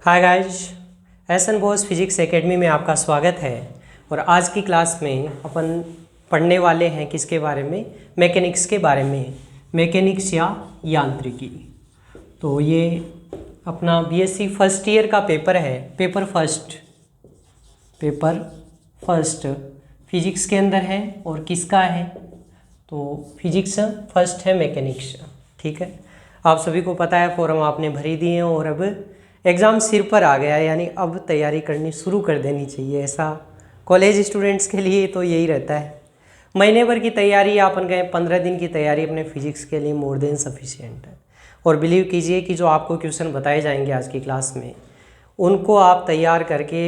Hi guys, SN. Bose physics academy में आपका स्वागत है। और आज की क्लास में अपन पढ़ने वाले हैं किसके बारे में? मैकेनिक्स के बारे में, मैकेनिक्स या यांत्रिकी। तो ये अपना बीएससी फर्स्ट ईयर का पेपर है, पेपर फर्स्ट फिजिक्स के अंदर है। और किसका है? तो फिजिक्स फर्स्ट है, मैकेनिक्स। ठीक है, आप सभी को पता है, फॉर्म आपने भरी दिए हैं और अब एग्ज़ाम सिर पर आ गया है, यानी अब तैयारी करनी शुरू कर देनी चाहिए। ऐसा कॉलेज स्टूडेंट्स के लिए तो यही रहता है। महीने भर की तैयारी या अपन कहें 15 दिन की तैयारी अपने फिजिक्स के लिए मोर देन सफिशिएंट है। और बिलीव कीजिए कि जो आपको क्वेश्चन बताए जाएंगे आज की क्लास में, उनको आप तैयार करके,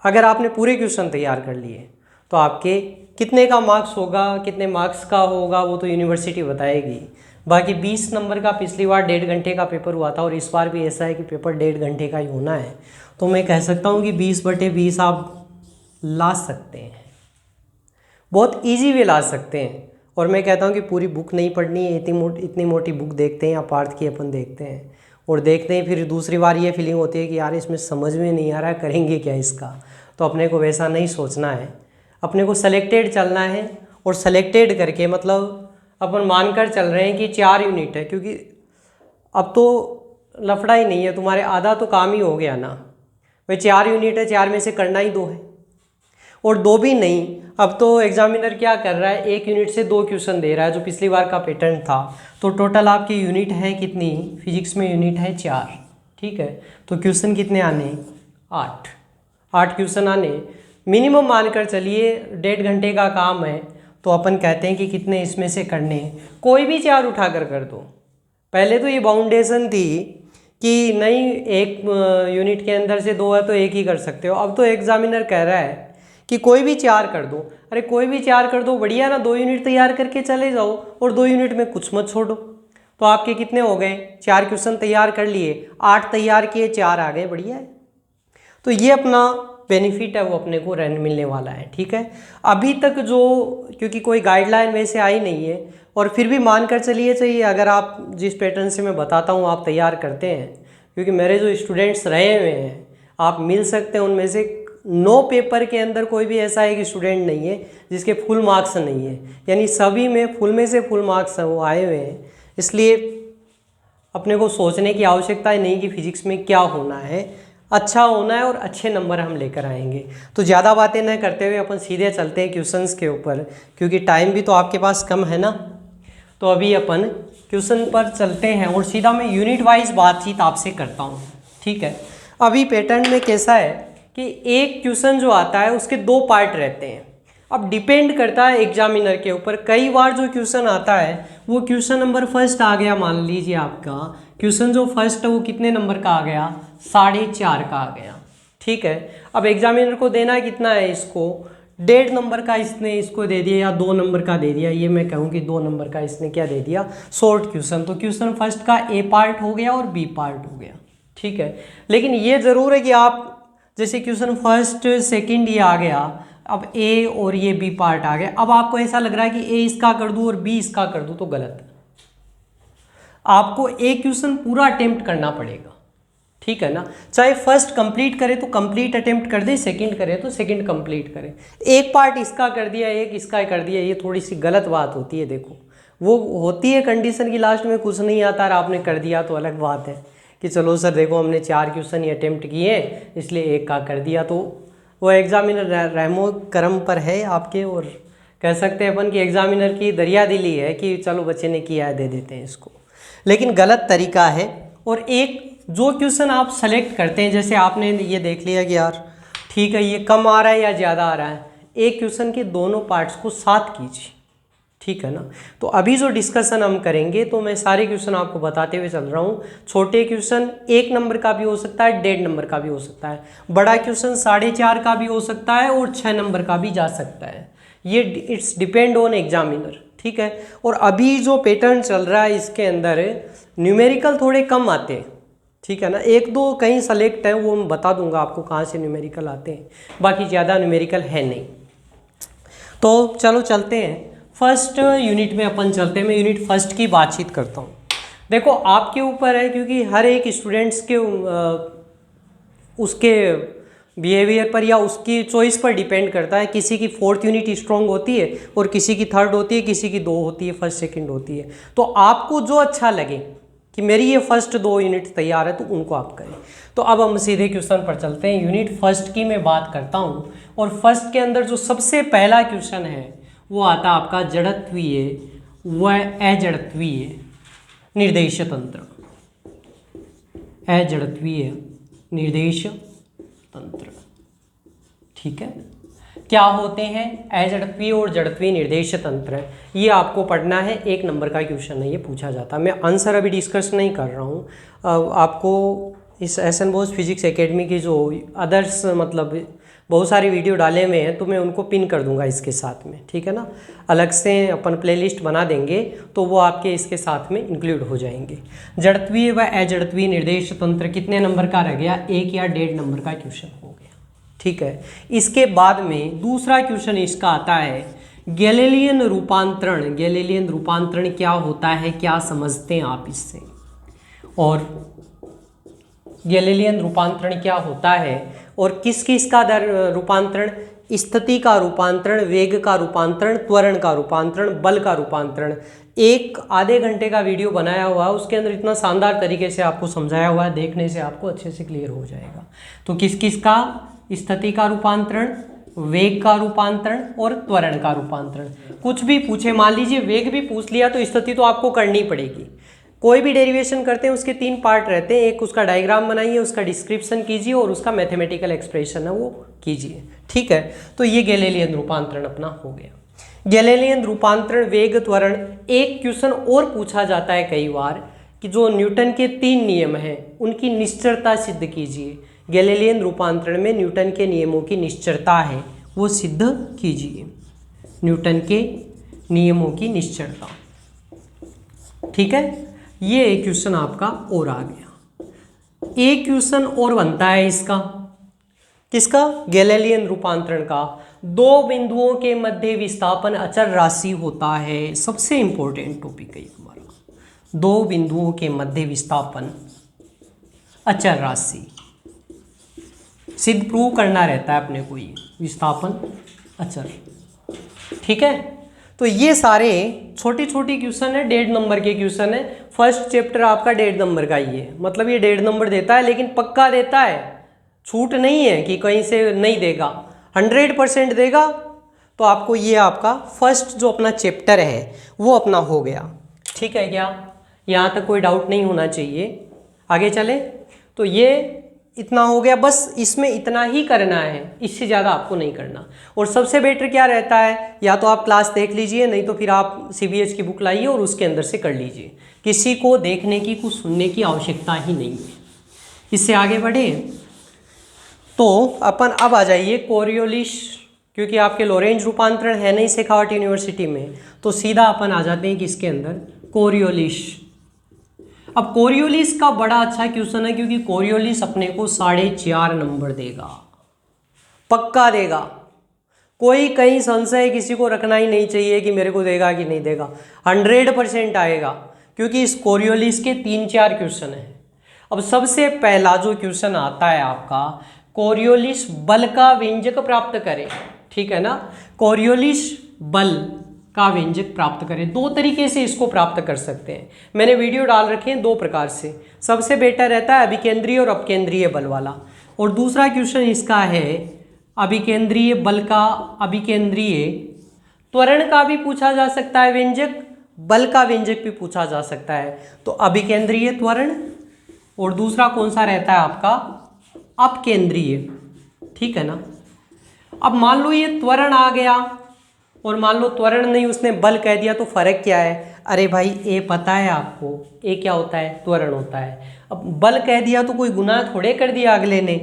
अगर आपने पूरे क्वेश्चन तैयार कर लिए तो आपके कितने का मार्क्स होगा, कितने मार्क्स का होगा, वो तो यूनिवर्सिटी बताएगी। बाकी 20 नंबर का पिछली बार 1.5 घंटे का पेपर हुआ था और इस बार भी ऐसा है कि पेपर 1.5 घंटे का ही होना है। तो मैं कह सकता हूँ कि 20/20 आप ला सकते हैं, बहुत इजी वे ला सकते हैं। और मैं कहता हूँ कि पूरी बुक नहीं पढ़नी है, इतनी मोटी बुक देखते हैं या पार्थ की अपन देखते हैं और देखते हैं, फिर दूसरी बार ये फीलिंग होती है कि यार इसमें समझ में नहीं आ रहा, करेंगे क्या इसका। तो अपने को वैसा नहीं सोचना है, अपने को सेलेक्टेड चलना है। और सेलेक्टेड करके मतलब अपन मानकर चल रहे हैं कि 4 यूनिट है, क्योंकि अब तो लफड़ा ही नहीं है, तुम्हारे आधा तो काम ही हो गया ना। भाई 4 यूनिट है, 4 में से करना ही 2 है, और 2 भी नहीं। अब तो एग्जामिनर क्या कर रहा है, 1 यूनिट से 2 क्वेश्चन दे रहा है, जो पिछली बार का पैटर्न था। तो टोटल आपकी यूनिट है कितनी? फिजिक्स में यूनिट है 4। ठीक है, तो क्वेश्चन कितने आने? 8 क्वेश्चन आने मिनिमम मानकर चलिए। 1.5 घंटे का काम है, तो अपन कहते हैं कि कितने इसमें से करने हैं। कोई भी 4 उठाकर कर दो। पहले तो ये बाउंडेशन थी कि नहीं, एक यूनिट के अंदर से 2 है तो एक ही कर सकते हो। अब तो एग्जामिनर कह रहा है कि कोई भी 4 कर दो। अरे कोई भी 4 कर दो, बढ़िया ना, 2 यूनिट तैयार करके चले जाओ और 2 यूनिट में कुछ मत छोड़ो। तो आपके कितने हो गए? 4 क्वेश्चन तैयार कर लिए, 8 तैयार किए, 4 आ गए, बढ़िया है। तो ये अपना बेनिफिट है, वो अपने को रन मिलने वाला है। ठीक है, अभी तक जो, क्योंकि कोई गाइडलाइन वैसे आई नहीं है, और फिर भी मानकर चलिए चाहिए, अगर आप जिस पैटर्न से मैं बताता हूँ आप तैयार करते हैं, क्योंकि मेरे जो स्टूडेंट्स रहे हुए हैं आप मिल सकते हैं, उनमें से 9 पेपर के अंदर कोई भी ऐसा एक स्टूडेंट नहीं है जिसके फुल मार्क्स नहीं है, यानी सभी में फुल में से फुल मार्क्स वो आए हुए हैं। इसलिए अपने को सोचने की आवश्यकता ही नहीं कि फिजिक्स में क्या होना है, अच्छा होना है और अच्छे नंबर हम लेकर आएंगे। तो ज़्यादा बातें न करते हुए अपन सीधे चलते हैं क्वेश्चंस के ऊपर, क्योंकि टाइम भी तो आपके पास कम है ना। तो अभी अपन क्वेश्चन पर चलते हैं और सीधा मैं यूनिट वाइज बातचीत आपसे करता हूँ। ठीक है, अभी पैटर्न में कैसा है कि एक क्वेश्चन जो आता है उसके 2 पार्ट रहते हैं। अब डिपेंड करता है एग्जामिनर के ऊपर। कई बार जो क्वेश्चन आता है वो क्वेश्चन नंबर फर्स्ट आ गया, मान लीजिए आपका क्वेश्चन जो फर्स्ट है वो कितने नंबर का आ गया? 4.5 का आ गया। ठीक है, अब एग्जामिनर को देना कितना है इसको? 1.5 नंबर का इसने इसको दे दिया या 2 नंबर का दे दिया। ये मैं कहूँ कि 2 नंबर का इसने क्या दे दिया? Short question. तो क्वेश्चन फर्स्ट का ए पार्ट हो गया और बी पार्ट हो गया। ठीक है, लेकिन ये ज़रूर है कि आप जैसे क्वेश्चन फर्स्ट सेकंड ये आ गया, अब ए और ये बी पार्ट आ गया। अब आपको ऐसा लग रहा है कि ए इसका कर दूं और बी इसका कर दूं, तो गलत है। आपको एक क्वेश्चन पूरा अटेम्प्ट करना पड़ेगा। ठीक है ना, चाहे फर्स्ट कंप्लीट करे तो कंप्लीट अटेम्प्ट कर दे, सेकंड करे तो सेकंड कंप्लीट करे। एक पार्ट इसका कर दिया, एक इसका कर दिया, ये थोड़ी सी गलत बात होती है। देखो, वो होती है कंडीशन की लास्ट में कुछ नहीं आता और आपने कर दिया तो अलग बात है कि चलो सर देखो हमने 4 क्वेश्चन ही अटेम्प्ट किए इसलिए एक का कर दिया। तो वो एग्जामिनर रहमो करम पर है आपके, और कह सकते हैं अपन कि एग्जामिनर की दरिया दिली है कि चलो बच्चे ने किया है दे देते हैं इसको, लेकिन गलत तरीका है। और एक जो क्वेश्चन आप सेलेक्ट करते हैं, जैसे आपने ये देख लिया कि यार ठीक है ये कम आ रहा है या ज़्यादा आ रहा है, एक क्वेश्चन के दोनों पार्ट्स को साथ कीजिए। ठीक है ना, तो अभी जो डिस्कशन हम करेंगे तो मैं सारे क्वेश्चन आपको बताते हुए चल रहा हूँ। छोटे क्वेश्चन 1 नंबर का भी हो सकता है, 1.5 नंबर का भी हो सकता है। बड़ा क्वेश्चन 4.5 का भी हो सकता है और 6 नंबर का भी जा सकता है। ये इट्स डिपेंड ऑन एग्जामिनर। ठीक है, और अभी जो पैटर्न चल रहा है इसके अंदर न्यूमेरिकल थोड़े कम आते हैं। ठीक है ना, 1-2 कहीं सेलेक्ट है, वो मैं बता दूंगा आपको कहाँ से न्यूमेरिकल आते हैं, बाकी ज़्यादा न्यूमेरिकल है नहीं। तो चलो चलते हैं फर्स्ट यूनिट में, अपन चलते हैं। मैं यूनिट फर्स्ट की बातचीत करता हूँ। देखो आपके ऊपर है, क्योंकि हर एक स्टूडेंट्स के उसके बिहेवियर पर या उसकी चॉइस पर डिपेंड करता है। किसी की 4th यूनिट स्ट्रॉन्ग होती है और किसी की 3rd होती है, किसी की 2 होती है, 1st 2nd होती है। तो आपको जो अच्छा लगे कि मेरी ये फर्स्ट 2 यूनिट तैयार है तो उनको आप करें। तो अब हम सीधे क्वेश्चन पर चलते हैं। यूनिट फर्स्ट की मैं बात करता हूँ और फर्स्ट के अंदर जो सबसे पहला क्वेश्चन है वो आता है आपका जड़त्वीय व अजड़त्वीय निर्देश तंत्र। अजड़त्वीय निर्देश तंत्र, ठीक है। क्या होते हैं अजड़त्वीय और जड़त्वीय निर्देश तंत्र? ये आपको पढ़ना है, 1 नंबर का क्वेश्चन है, ये पूछा जाता है। मैं आंसर अभी डिस्कस नहीं कर रहा हूँ। आपको इस एस.एन. बोस फिजिक्स एकेडमी की जो अदर्स मतलब बहुत सारी वीडियो डाले हुए हैं तो मैं उनको पिन कर दूंगा इसके साथ में, ठीक है ना। अलग से अपन प्लेलिस्ट बना देंगे तो वो आपके इसके साथ में इंक्लूड हो जाएंगे। जड़त्वीय व अजड़त्वीय निर्देश तंत्र कितने नंबर का रह गया? 1 या 1.5 नंबर का क्वेश्चन हो गया, ठीक है। इसके बाद में दूसरा क्वेश्चन इसका आता है गैलीलियन रूपांतरण। गैलीलियन रूपांतरण क्या होता है, क्या समझते हैं आप इससे? और गैलीलियन रूपांतरण क्या होता है और किस किस का रूपांतरण? स्थिति का रूपांतरण, वेग का रूपांतरण, त्वरण का रूपांतरण, बल का रूपांतरण। एक आधे घंटे का वीडियो बनाया हुआ है, उसके अंदर इतना शानदार तरीके से आपको समझाया हुआ है, देखने से आपको अच्छे से क्लियर हो जाएगा। तो किस किस का? स्थिति का रूपांतरण, वेग का रूपांतरण और त्वरण का रूपांतरण। कुछ भी पूछे, मान लीजिए वेग भी पूछ लिया तो स्थिति तो आपको करनी पड़ेगी। कोई भी डेरिवेशन करते हैं उसके 3 पार्ट रहते हैं, एक उसका डायग्राम बनाइए, उसका डिस्क्रिप्शन कीजिए और उसका मैथमेटिकल एक्सप्रेशन है वो कीजिए, ठीक है। तो ये गैलीलियन रूपांतरण अपना हो गया। गैलीलियन रूपांतरण, वेग, त्वरण। एक क्वेश्चन और पूछा जाता है कई बार कि जो न्यूटन के 3 नियम हैं उनकी निश्चरता सिद्ध कीजिए। गैलीलियन रूपांतरण में न्यूटन के नियमों की निश्चरता है वो सिद्ध कीजिए। न्यूटन के नियमों की निश्चरता, ठीक है। ये एक क्वेश्चन आपका और आ गया। एक क्वेश्चन और बनता है इसका, किसका? गैलीलियन रूपांतरण का। 2 बिंदुओं के मध्य विस्थापन अचर राशि होता है। सबसे इंपॉर्टेंट टॉपिक है हमारा। 2 बिंदुओं के मध्य विस्थापन अचर राशि सिद्ध प्रूव करना रहता है अपने को, ये विस्थापन अचर, ठीक है। तो ये सारे छोटी छोटी क्वेश्चन है, 1.5 नंबर के क्वेश्चन है। फर्स्ट चैप्टर आपका 1.5 नंबर का ही है, मतलब ये 1.5 नंबर देता है, लेकिन पक्का देता है, छूट नहीं है कि कहीं से नहीं देगा, 100% देगा। तो आपको ये आपका फर्स्ट जो अपना चैप्टर है वो अपना हो गया, ठीक है क्या? यहाँ तक कोई डाउट नहीं होना चाहिए। आगे चले तो ये इतना हो गया, बस इसमें इतना ही करना है, इससे ज़्यादा आपको नहीं करना। और सबसे बेटर क्या रहता है, या तो आप क्लास देख लीजिए, नहीं तो फिर आप CBH की बुक लाइए और उसके अंदर से कर लीजिए। किसी को देखने की, कुछ सुनने की आवश्यकता ही नहीं है। इससे आगे बढ़े तो अपन अब आ जाइए कोरियोलिस, क्योंकि आपके लोरेंज रूपांतरण है नहीं शेखावट यूनिवर्सिटी में, तो सीधा अपन आ जाते हैं किसके अंदर? कोरियोलिस। अब कोरियोलिस का बड़ा अच्छा क्वेश्चन है, क्योंकि कोरियोलिस अपने को 4.5 नंबर देगा, पक्का देगा। कोई कहीं संशय किसी को रखना ही नहीं चाहिए कि मेरे को देगा कि नहीं देगा, 100% आएगा, क्योंकि इस कोरियोलिस के 3-4 क्वेश्चन हैं। अब सबसे पहला जो क्वेश्चन आता है आपका, कोरियोलिस बल का व्यंजक प्राप्त करें, ठीक है ना। कोरियोलिस बल का व्यंजक प्राप्त करें। 2 तरीके से इसको प्राप्त कर सकते हैं, मैंने वीडियो डाल रखे हैं 2 प्रकार से। सबसे बेटर रहता है अभिकेंद्रीय और अपकेंद्रीय बल वाला। और दूसरा क्वेश्चन इसका है अभिकेंद्रीय बल का, अभिकेंद्रीय त्वरण का भी पूछा जा सकता है व्यंजक, बल का व्यंजक भी पूछा जा सकता है। तो अभिकेंद्रीय त्वरण, और दूसरा कौन सा रहता है आपका? अपकेंद्रीय, ठीक है ना। अब मान लो ये त्वरण आ गया और मान लो त्वरण नहीं, उसने बल कह दिया, तो फर्क क्या है? अरे भाई ए पता है आपको, ए क्या होता है? त्वरण होता है। अब बल कह दिया तो कोई गुना थोड़े कर दिया अगले ने,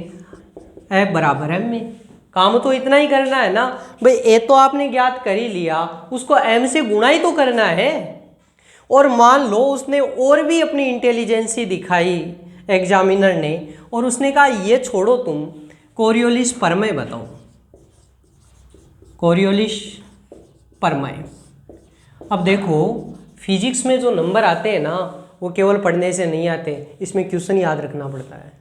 ए बराबर है में, काम तो इतना ही करना है ना भाई। ए तो आपने ज्ञात कर ही लिया, उसको एम से गुणा ही तो करना है। और मान लो उसने और भी अपनी इंटेलिजेंसी दिखाई एग्जामिनर ने, और उसने कहा ये छोड़ो तुम कोरियोलिस परमेय बताओ, कोरियोलिस परमेय। अब देखो फिजिक्स में जो नंबर आते हैं ना वो केवल पढ़ने से नहीं आते, इसमें क्वेश्चन याद रखना पड़ता है।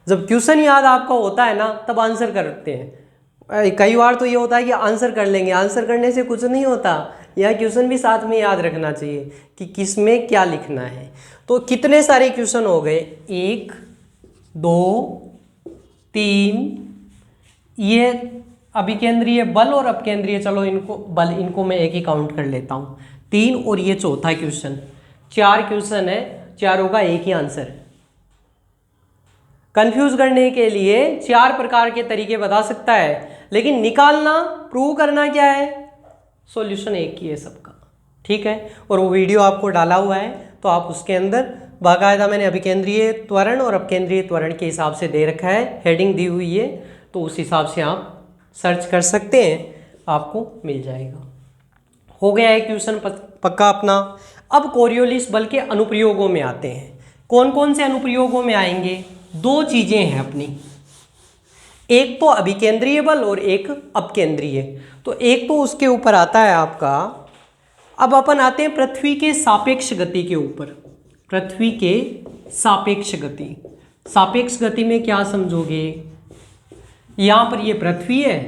जब क्वेश्चन याद आपका होता है ना तब आंसर करते हैं। कई बार तो ये होता है कि आंसर कर लेंगे, आंसर करने से कुछ नहीं होता, यह क्वेश्चन भी साथ में याद रखना चाहिए कि किस में क्या लिखना है। तो कितने सारे क्वेश्चन हो गए, 1 2 3, ये अभिकेंद्रीय बल और अपकेंद्रीय, चलो इनको बल, इनको मैं एक ही काउंट कर लेता हूँ, 3, और ये चौथा क्वेश्चन, 4 क्वेश्चन है, चारों का एक ही आंसर है। कंफ्यूज करने के लिए 4 प्रकार के तरीके बता सकता है, लेकिन निकालना, प्रूव करना क्या है, सॉल्यूशन एक ही है सबका, ठीक है। और वो वीडियो आपको डाला हुआ है, तो आप उसके अंदर बाकायदा मैंने अभिकेंद्रीय त्वरण और अपकेंद्रीय त्वरण के हिसाब से दे रखा है, हेडिंग दी हुई है, तो उस हिसाब से आप सर्च कर सकते हैं, आपको मिल जाएगा। हो गया है क्वेश्चन पक्का अपना। अब कोरियोलिस बल के अनुप्रयोगों में आते हैं। कौन कौन से अनुप्रयोगों में आएंगे, 2 चीजें हैं अपनी, एक तो अभिकेंद्रीय बल और एक अपकेंद्रीय। तो एक तो उसके ऊपर आता है आपका, अब अपन आते हैं पृथ्वी के सापेक्ष गति के ऊपर। पृथ्वी के सापेक्ष गति, सापेक्ष गति में क्या समझोगे, यहाँ पर ये पृथ्वी है,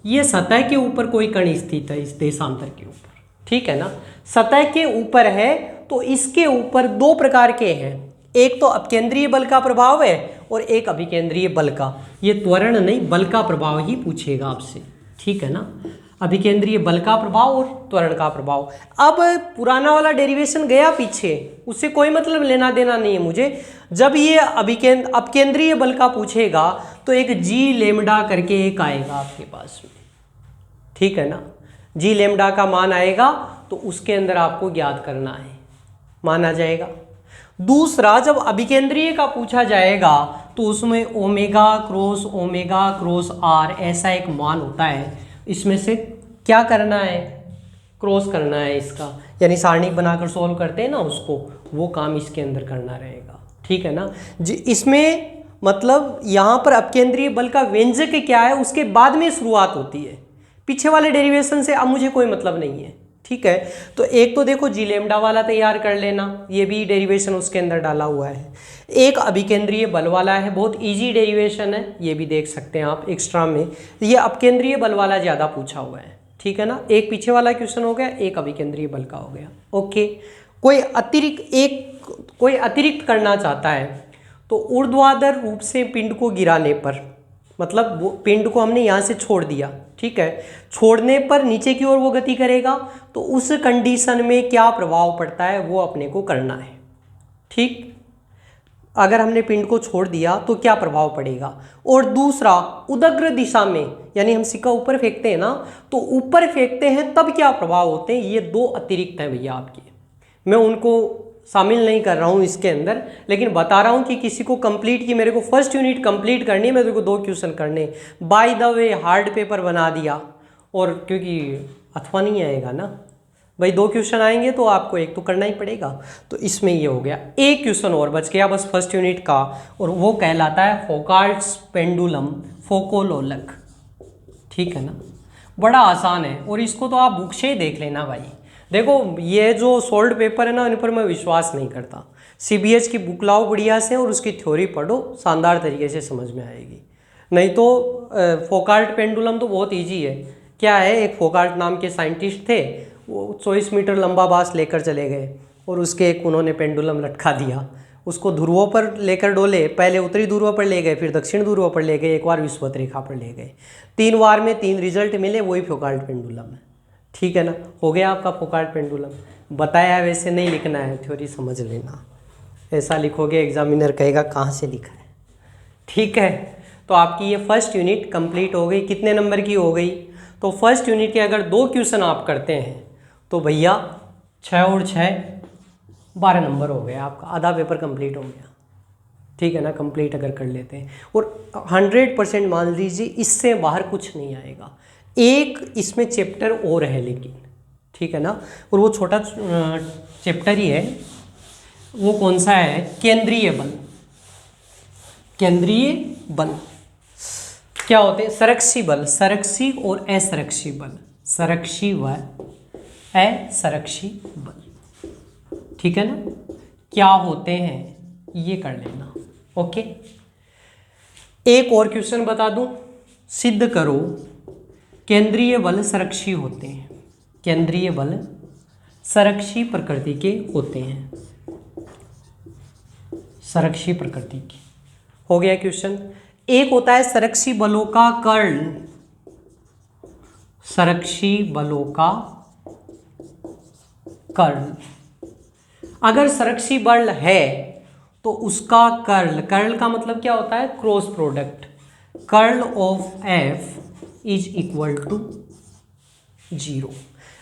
ये सतह के ऊपर कोई कण स्थित है इस देशांतर के ऊपर, ठीक है ना, सतह के ऊपर है, तो इसके ऊपर 2 प्रकार के हैं, एक तो अपकेंद्रीय बल का प्रभाव है और एक अभिकेंद्रीय बल का। ये त्वरण नहीं, बल का प्रभाव ही पूछेगा आपसे, ठीक है ना, अभिकेंद्रीय बल का प्रभाव और त्वरण का प्रभाव। अब पुराना वाला डेरिवेशन गया पीछे, उससे कोई मतलब लेना देना नहीं है मुझे। जब ये अपकेंद्रीय बल का पूछेगा तो एक जी लेमडा करके एक आएगा आपके पास में, ठीक है ना, जी लेमडा का मान आएगा, तो उसके अंदर आपको ज्ञात करना है, माना जाएगा। दूसरा, जब अभिकेंद्रीय का पूछा जाएगा तो उसमें ओमेगा क्रॉस आर ऐसा एक मान होता है, इसमें से क्या करना है, क्रॉस करना है इसका, यानी सारणी बनाकर सॉल्व करते हैं ना उसको, वो काम इसके अंदर करना रहेगा, ठीक है ना जी। इसमें मतलब यहाँ पर अपकेंद्रीय बल का व्यंजक क्या है उसके बाद में शुरुआत होती है, पीछे वाले डेरिवेशन से अब मुझे कोई मतलब नहीं है, ठीक है। तो एक तो देखो जी लेमडा वाला तैयार कर लेना, ये भी डेरिवेशन उसके अंदर डाला हुआ है। एक अभिकेंद्रीय बल वाला है, बहुत इजी डेरिवेशन है, ये भी देख सकते हैं आप एक्स्ट्रा में। ये अपकेंद्रीय बल वाला ज़्यादा पूछा हुआ है, ठीक है ना, एक पीछे वाला क्वेश्चन हो गया, एक अभिकेंद्रीय बल का हो गया, ओके। कोई अतिरिक्त करना चाहता है तो ऊर्ध्वाधर रूप से पिंड को गिराने पर, मतलब वो पिंड को हमने यहाँ से छोड़ दिया, ठीक है, छोड़ने पर नीचे की ओर वो गति करेगा, तो उस कंडीशन में क्या प्रभाव पड़ता है वो अपने को करना है, ठीक। अगर हमने पिंड को छोड़ दिया तो क्या प्रभाव पड़ेगा। और दूसरा, उदग्र दिशा में, यानी हम सिक्का ऊपर फेंकते हैं ना, तो ऊपर फेंकते हैं तब क्या प्रभाव होते हैं, ये 2 अतिरिक्त हैं भैया आपके, मैं उनको शामिल नहीं कर रहा हूँ इसके अंदर, लेकिन बता रहा हूँ कि किसी को कंप्लीट की, मेरे को फर्स्ट यूनिट कंप्लीट करनी है, मेरे को 2 क्वेश्चन करने, by the way hard paper बना दिया, और क्योंकि अथवा नहीं आएगा ना भाई, 2 क्वेश्चन आएंगे तो आपको एक तो करना ही पड़ेगा, तो इसमें ये हो गया। एक क्वेश्चन और बच गया बस फर्स्ट यूनिट का, और वो कहलाता है फोकार्ट्स पेंडुलम फोकोलोलक, ठीक है ना, बड़ा आसान है, और इसको तो आप बुक से ही देख लेना भाई। देखो ये जो सोल्ड पेपर है ना, इन पर मैं विश्वास नहीं करता, CBH की बुक लाओ बढ़िया से और उसकी थ्योरी पढ़ो, शानदार तरीके से समझ में आएगी। नहीं तो फोकार्ट पेंडुलम तो बहुत ईजी है, क्या है, एक फोकार्ट नाम के साइंटिस्ट थे, वो 24 मीटर लंबा बांस लेकर चले गए, और उसके एक उन्होंने पेंडुलम लटका दिया, उसको ध्रुवों पर लेकर डोले, पहले उत्तरी ध्रुव पर ले गए, फिर दक्षिण ध्रुव पर ले गए, एक बार विषुवत रेखा पर ले गए, 3 बार में 3 रिजल्ट मिले, वही फोकार्ट पेंडुलम है, ठीक है ना, हो गया आपका फोकार्ट पेंडुलम। बताया वैसे नहीं लिखना है, थ्योरी समझ लेना, ऐसा लिखोगे एग्जामिनर कहेगा कहाँ से लिखा है, ठीक है। तो आपकी ये फर्स्ट यूनिट कंप्लीट हो गई, कितने नंबर की हो गई, तो फर्स्ट यूनिट के अगर 2 क्वेश्चन आप करते हैं तो भैया 6 और 6 12 नंबर हो गया आपका, आधा पेपर कंप्लीट हो गया, ठीक है ना, कंप्लीट अगर कर लेते हैं। और 100% मान लीजिए इससे बाहर कुछ नहीं आएगा। एक इसमें चैप्टर और है लेकिन, ठीक है ना, और वो छोटा चैप्टर ही है, वो कौन सा है, केंद्रीय बल। केंद्रीय बल क्या होते हैं, संरक्षी बल, संरक्षी और असंरक्षी बल, संरक्षी व असंरक्षी बल, ठीक है ना, क्या होते हैं ये कर लेना, ओके। एक और क्वेश्चन बता दूं, सिद्ध करो केंद्रीय बल संरक्षी होते हैं, केंद्रीय बल संरक्षी प्रकृति के होते हैं, संरक्षी प्रकृति की। हो गया क्वेश्चन। एक होता है संरक्षी बलों का कर्ल, संरक्षी बलों का कर्ल। अगर संरक्षी बल है तो उसका कर्ल, कर्ल का मतलब क्या होता है, cross product, curl of F is equal to 0।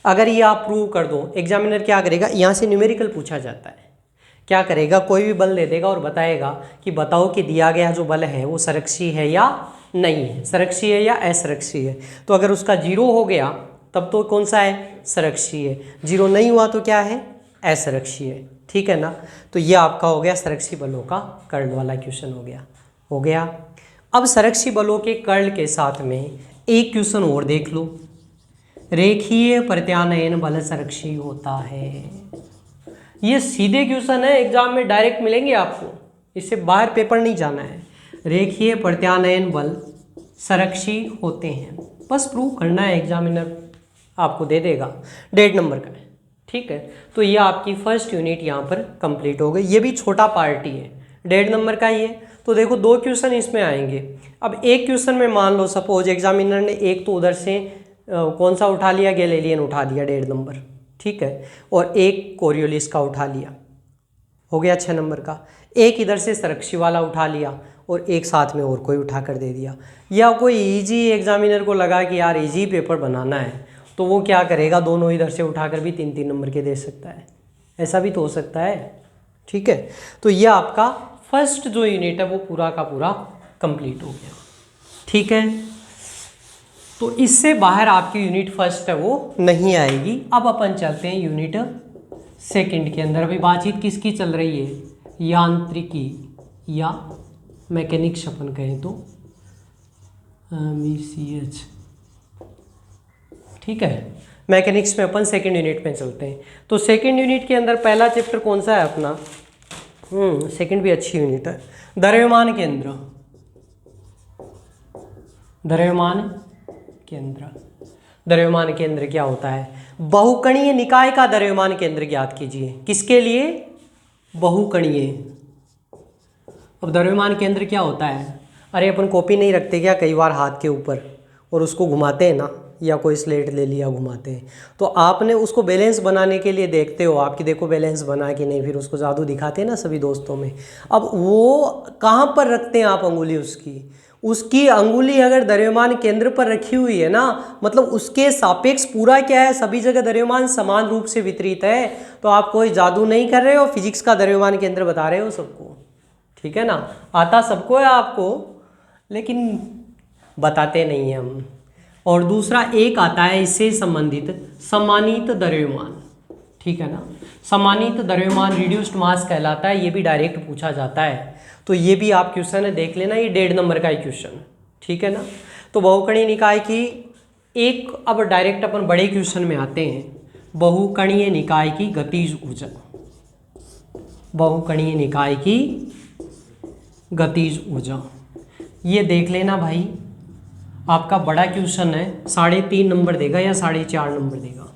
अगर ये आप प्रूव कर दो, एग्जामिनर क्या करेगा, यहाँ से न्यूमेरिकल पूछा जाता है, क्या करेगा, कोई भी बल दे देगा और बताएगा कि बताओ कि दिया गया जो बल है वो संरक्षी है या नहीं है, संरक्षी है या असंरक्षी है। तो अगर उसका 0 हो गया तब तो कौन सा है, संरक्षी है, 0 नहीं हुआ तो क्या है, असंरक्षी है। ठीक है ना। तो ये आपका हो गया संरक्षी बलों का कर्ल वाला क्वेश्चन हो गया। अब संरक्षी बलों के कर्ल के साथ में एक क्वेश्चन और देख लो, रेखीय प्रत्यानयन बल संरक्षी होता है। ये सीधे क्वेश्चन है, एग्जाम में डायरेक्ट मिलेंगे आपको, इससे बाहर पेपर नहीं जाना है। रेखीय प्रत्यानयन बल संरक्षी होते हैं, बस प्रूव करना है, एग्जामिनर आपको दे देगा, 1.5 नंबर का है। ठीक है, तो ये आपकी फर्स्ट यूनिट यहाँ पर कंप्लीट हो गई। ये भी छोटा पार्ट ही है, 1.5 नंबर का ही है। तो देखो 2 क्वेश्चन इसमें आएंगे। अब एक क्वेश्चन में मान लो सपोज एग्जामिनर ने एक तो उधर से कौन सा उठा लिया, गैलीलियन उठा दिया 1.5 नंबर, ठीक है, और एक कोरियोलिस का उठा लिया, हो गया 6 नंबर का। एक इधर से संरक्षी वाला उठा लिया और एक साथ में और कोई उठा कर दे दिया। या कोई इजी एग्जामिनर को लगा कि यार इजी पेपर बनाना है तो वो क्या करेगा, दोनों इधर से उठाकर भी 3-3 नंबर के दे सकता है, ऐसा भी तो हो सकता है। ठीक है, तो ये आपका फर्स्ट जो यूनिट है वो पूरा का पूरा कंप्लीट हो गया। ठीक है, तो इससे बाहर आपकी यूनिट फर्स्ट है वो नहीं आएगी। अब अपन चलते हैं यूनिट सेकंड के अंदर। अभी बातचीत किसकी चल रही है, यांत्रिकी या मैकेनिक्स अपन कहें तो MCH। ठीक है, मैकेनिक्स में अपन सेकंड यूनिट में चलते हैं। तो सेकंड यूनिट के अंदर पहला चैप्टर कौन सा है अपना, सेकंड भी अच्छी यूनिट है, द्रव्यमान केंद्र। द्रव्यमान केंद्र, द्रव्यमान केंद्र क्या होता है, बहुकणीय निकाय का द्रव्यमान केंद्र ज्ञात कीजिए। किसके लिए, बहुकणीय। अब द्रव्यमान केंद्र क्या होता है, अरे अपन कॉपी नहीं रखते क्या कई बार हाथ के ऊपर और उसको घुमाते हैं ना, या कोई स्लेट ले लिया घुमाते हैं, तो आपने उसको बैलेंस बनाने के लिए देखते हो आपकी देखो बैलेंस बना कि नहीं, फिर उसको जादू दिखाते हैं ना सभी दोस्तों में। अब वो कहाँ पर रखते हैं आप अंगुली, उसकी अंगुली अगर द्रव्यमान केंद्र पर रखी हुई है ना, मतलब उसके सापेक्ष पूरा क्या है, सभी जगह द्रव्यमान समान रूप से वितरित है। तो आप कोई जादू नहीं कर रहे हो, फिजिक्स का द्रव्यमान केंद्र बता रहे हो सबको। ठीक है ना, आता सबको है आपको, लेकिन बताते नहीं हैं हम। और दूसरा एक आता है इससे संबंधित सम्मानित द्रव्यमान। ठीक है ना, सम्मानित द्रव्यमान रिड्यूस्ड मास कहलाता है, ये भी डायरेक्ट पूछा जाता है। तो ये भी आप क्वेश्चन है देख लेना, ये 1.5 नंबर का ही क्वेश्चन। ठीक है ना, तो बहुकणीय निकाय की एक, अब डायरेक्ट अपन बड़े क्वेश्चन में आते हैं, बहुकणीय निकाय की गतिज ऊर्जा। बहुकणीय निकाय की गतिज ऊर्जा, ये देख लेना भाई, आपका बड़ा क्वेश्चन है, 3.5 नंबर देगा या 4.5 नंबर देगा।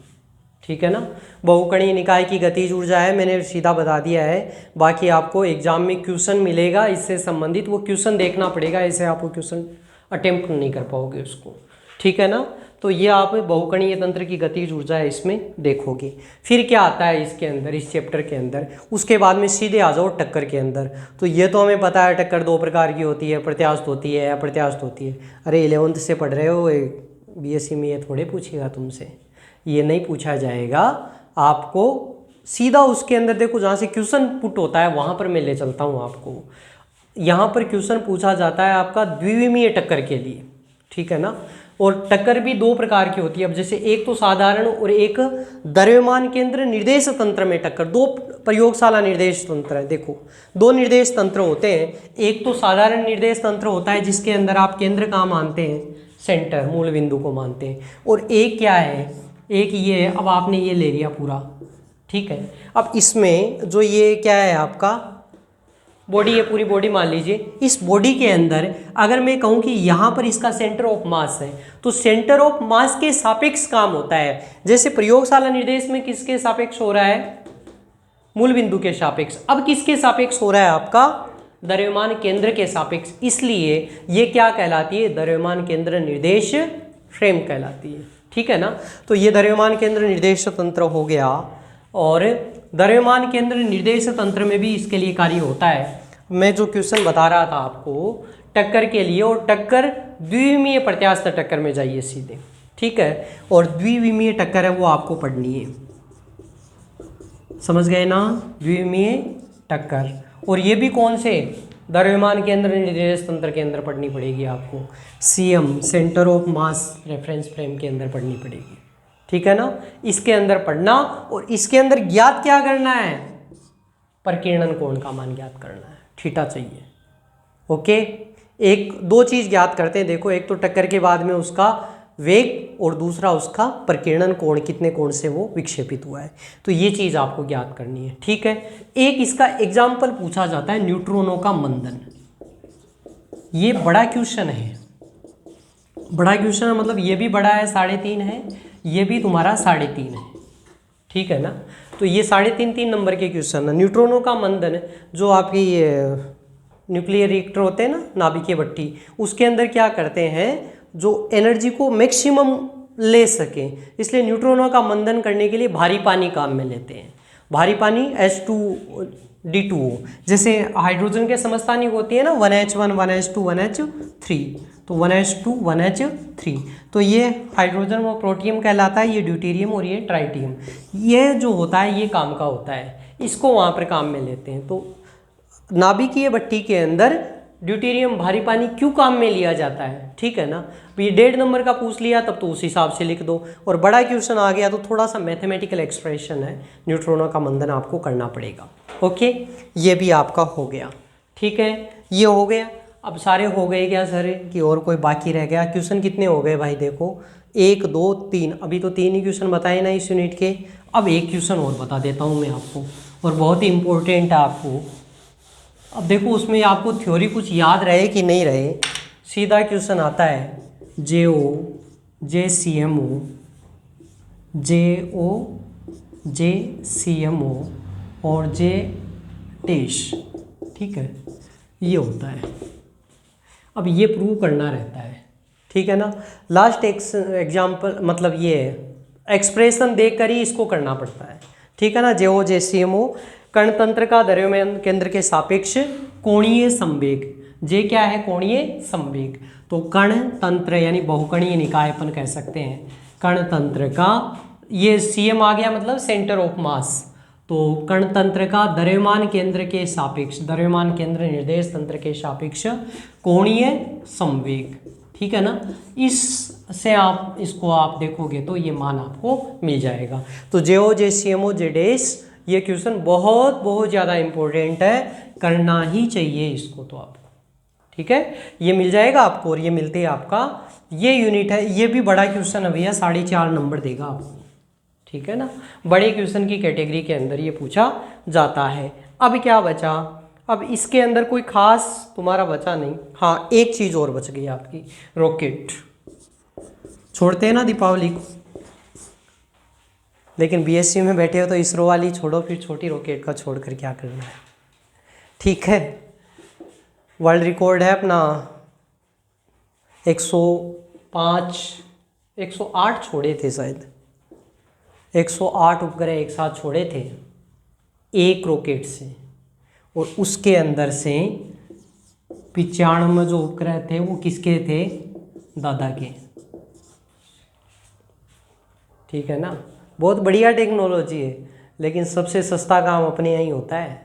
ठीक है ना, बहुकणीय निकाय की गतिज ऊर्जा है, मैंने सीधा बता दिया है। बाकी आपको एग्जाम में क्वेश्चन मिलेगा इससे संबंधित, वो क्वेश्चन देखना पड़ेगा, ऐसे आप वो क्वेश्चन अटेम्प्ट नहीं कर पाओगे उसको। ठीक है ना, तो ये आप बहुकणीय तंत्र की गतिज ऊर्जा है इसमें देखोगे। फिर क्या आता है इसके अंदर, इस चैप्टर के अंदर, उसके बाद में सीधे आ जाओ टक्कर के अंदर। तो ये तो हमें पता है टक्कर 2 प्रकार की होती है, प्रत्यास्थ होती है, अप्रत्यास्थ होती है। अरे 11th से पढ़ रहे हो, BSc में ये थोड़े पूछेगा तुमसे, ये नहीं पूछा जाएगा आपको। सीधा उसके अंदर देखो जहाँ से क्वेश्चन पुट होता है वहाँ पर मैं ले चलता हूँ आपको। यहाँ पर क्वेश्चन पूछा जाता है आपका द्विविमीय टक्कर के लिए। ठीक है ना, और टक्कर भी 2 प्रकार की होती है। अब जैसे एक तो साधारण और एक द्रव्यमान केंद्र निर्देश तंत्र में टक्कर, 2 प्रयोगशाला निर्देश तंत्र है। देखो 2 निर्देश तंत्र होते हैं, एक तो साधारण निर्देश तंत्र होता है जिसके अंदर आप केंद्र कहाँ मानते हैं, सेंटर, मूल बिंदु को मानते हैं, और एक क्या है, एक ये है। अब आपने ये ले लिया पूरा, ठीक है। अब इसमें जो ये क्या है आपका बॉडी, ये पूरी बॉडी मान लीजिए। इस बॉडी के अंदर अगर मैं कहूँ कि यहाँ पर इसका सेंटर ऑफ मास है, तो सेंटर ऑफ मास के सापेक्ष काम होता है। जैसे प्रयोगशाला निर्देश में किसके सापेक्ष हो रहा है? मूल बिंदु के सापेक्ष। अब किसके सापेक्ष हो रहा है? आपका द्रव्यमान केंद्र के सापेक्ष। इसलिए ये क्या कहलाती है? द्रव्यमान केंद्र निर्देश फ्रेम कहलाती है। ठीक है ना। तो ये द्रव्यमान केंद्र निर्देश तंत्र हो गया। और द्रव्यमान केंद्र निर्देश तंत्र में भी इसके लिए कार्य होता है। मैं जो क्वेश्चन बता रहा था आपको टक्कर के लिए, और टक्कर द्विविमीय प्रत्यास्थ टक्कर में जाइए सीधे। ठीक है। और द्विविमीय टक्कर है वो आपको पढ़नी है, समझ गए ना? द्विविमीय टक्कर। और ये भी कौन से? द्रव्यमान केंद्र निर्देश तंत्र के अंदर पढ़नी पड़ेगी आपको। CM, centre of mass reference frame के अंदर पढ़नी पड़ेगी। ठीक है ना। इसके अंदर पढ़ना, और इसके अंदर ज्ञात क्या करना है? प्रकीर्णन कोण का मान ज्ञात करना है, थीटा चाहिए। ओके। एक दो चीज ज्ञात करते हैं, देखो, एक तो टक्कर के बाद में उसका वेग, और दूसरा उसका प्रकीर्णन कोण, कितने कोण से वो विक्षेपित हुआ है। तो ये चीज आपको ज्ञात करनी है। ठीक है। एक इसका एग्जाम्पल पूछा जाता है न्यूट्रॉनों का मंदन। ये बड़ा क्वेश्चन है, बड़ा क्वेश्चन है, मतलब ये भी बड़ा है, 3.5 है, ये भी तुम्हारा 3.5 है। ठीक है ना। तो ये 3.5 नंबर के क्वेश्चन है। न्यूट्रॉनों का मंदन, जो आपकी न्यूक्लियर रिएक्टर होते हैं ना, नाभिकीय भट्टी, उसके अंदर क्या करते हैं? जो एनर्जी को मैक्सिमम ले सके, इसलिए न्यूट्रॉनों का मंदन करने के लिए भारी पानी काम में लेते हैं। भारी पानी H2D2O, जैसे हाइड्रोजन के समस्थानिक होती है ना, 1H1 1H2 1H3, तो 1H2 1H3, तो ये हाइड्रोजन और प्रोटियम कहलाता है, ये ड्यूटेरियम और ये ट्राइटियम। ये जो होता है ये काम का होता है, इसको वहाँ पर काम में लेते हैं। तो नाभिकीय भट्टी के अंदर ड्यूटेरियम भारी पानी क्यों काम में लिया जाता है? ठीक है ना। ये 1.5 नंबर का पूछ लिया तब तो उस हिसाब से लिख दो, और बड़ा क्वेश्चन आ गया तो थोड़ा सा मैथमेटिकल एक्सप्रेशन है, न्यूट्रॉनों का मंदन आपको करना पड़ेगा। ओके, ये भी आपका हो गया। ठीक है, ये हो गया। अब सारे हो गए क्या सर, कि और कोई बाकी रह गया? क्वेश्चन कितने हो गए भाई? देखो 1 2 3, अभी तो 3 ही क्वेश्चन बताए ना इस यूनिट के। अब एक क्वेश्चन और बता देता हूँ मैं आपको, और बहुत ही इंपॉर्टेंट है आपको। अब देखो उसमें आपको थ्योरी कुछ याद रहे कि नहीं रहे, सीधा क्वेश्चन आता है JO, JCMO, JO, JCMO और JTES। ठीक है, ये होता है। अब ये प्रूव करना रहता है। ठीक है ना। लास्ट एग्जाम्पल, मतलब ये एक्सप्रेशन देखकर ही इसको करना पड़ता है। ठीक है ना। JO, JCMO कणतंत्र का द्रव्यमान केंद्र के सापेक्ष कोणीय संवेग। जे क्या है? कोणीय संवेग। तो कण तंत्र यानी बहुकणीय निकाय अपन कह सकते हैं। कण तंत्र का ये CM आ गया, मतलब सेंटर ऑफ मास। तो कण तंत्र का द्रव्यमान केंद्र के सापेक्ष, द्रव्यमान केंद्र निर्देश तंत्र के सापेक्ष कोणीय संवेग। ठीक है ना। इससे आप इसको आप देखोगे तो ये मान आपको मिल जाएगा। तो JO, JCMO, JTES, ये क्वेश्चन बहुत बहुत ज़्यादा इंपॉर्टेंट है, करना ही चाहिए इसको तो आपको। ठीक है, ये मिल जाएगा आपको, और ये मिलते ही आपका ये यूनिट है। ये भी बड़ा क्वेश्चन है भैया, 4.5 नंबर देगा आपको। ठीक है ना। बड़े क्वेश्चन की कैटेगरी के अंदर ये पूछा जाता है। अब क्या बचा? अब इसके अंदर कोई खास तुम्हारा बचा नहीं। हाँ, एक चीज़ और बच गई आपकी, रॉकेट। छोड़ते हैं ना दीपावली को, लेकिन BSc में बैठे हो तो इसरो वाली छोड़ो, फिर छोटी रॉकेट का छोड़कर क्या करना है? ठीक है। वर्ल्ड रिकॉर्ड है अपना 105, 108 छोड़े थे शायद, 108 उपग्रह एक साथ छोड़े थे एक रॉकेट से, और उसके अंदर से 95 जो उपग्रह थे वो किसके थे? दादा के। ठीक है ना। बहुत बढ़िया टेक्नोलॉजी है, लेकिन सबसे सस्ता काम अपने यहाँ ही होता है।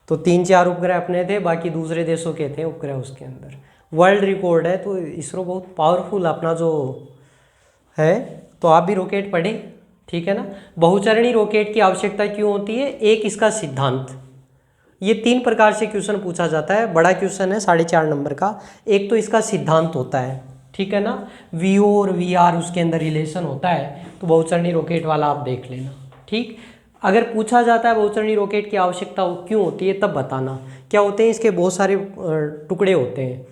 तो 3-4 उपग्रह अपने थे, बाकी दूसरे देशों के थे उपग्रह उसके अंदर। वर्ल्ड रिकॉर्ड है, तो इसरो बहुत पावरफुल अपना जो है। तो आप भी रॉकेट पढ़ें। ठीक है ना। बहुचरणीय रॉकेट की आवश्यकता क्यों होती है? एक इसका सिद्धांत। ये 3 प्रकार से क्वेश्चन पूछा जाता है, बड़ा क्वेश्चन है 4.5 नंबर का। एक तो इसका सिद्धांत होता है, ठीक है ना। VO और VR उसके अंदर रिलेशन होता है, तो बहुचरणीय रॉकेट वाला आप देख लेना। ठीक। अगर पूछा जाता है बहुचरणीय रॉकेट की आवश्यकता क्यों होती है तब बताना। क्या होते हैं, इसके बहुत सारे टुकड़े होते हैं,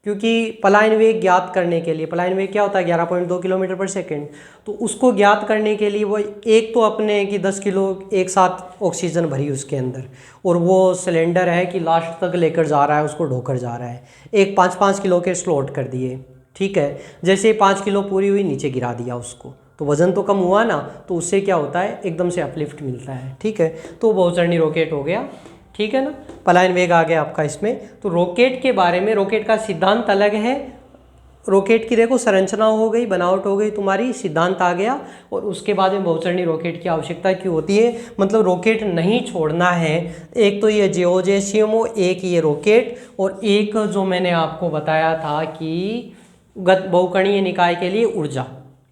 क्योंकि पलायन वेग ज्ञात करने के लिए, पलायन वेग क्या होता है 11.2 किलोमीटर पर सेकेंड, तो उसको ज्ञात करने के लिए वो एक तो अपने कि 10 किलो एक साथ ऑक्सीजन भरी उसके अंदर, और वो सिलेंडर है कि लास्ट तक लेकर जा रहा है, उसको ढोकर जा रहा है, एक 5-5 किलो के स्लॉट कर दिए, ठीक है। जैसे 5 किलो पूरी हुई नीचे गिरा दिया उसको, तो वज़न तो कम हुआ ना, तो उससे क्या होता है एकदम से अपलिफ्ट मिलता है, ठीक है। तो बहुचरणीय रॉकेट हो गया, ठीक है ना। पलायन वेग आ गया आपका इसमें। तो रॉकेट के बारे में, रॉकेट का सिद्धांत अलग है, रॉकेट की देखो संरचना हो गई, बनावट हो गई तुम्हारी, सिद्धांत आ गया, और उसके बाद में बहुचरणीय रॉकेट की आवश्यकता क्यों होती है, मतलब रॉकेट नहीं छोड़ना है। एक तो ये जियोजेसियमो, एक ये रॉकेट, और एक जो मैंने आपको बताया था कि बहुकणीय निकाय के लिए ऊर्जा,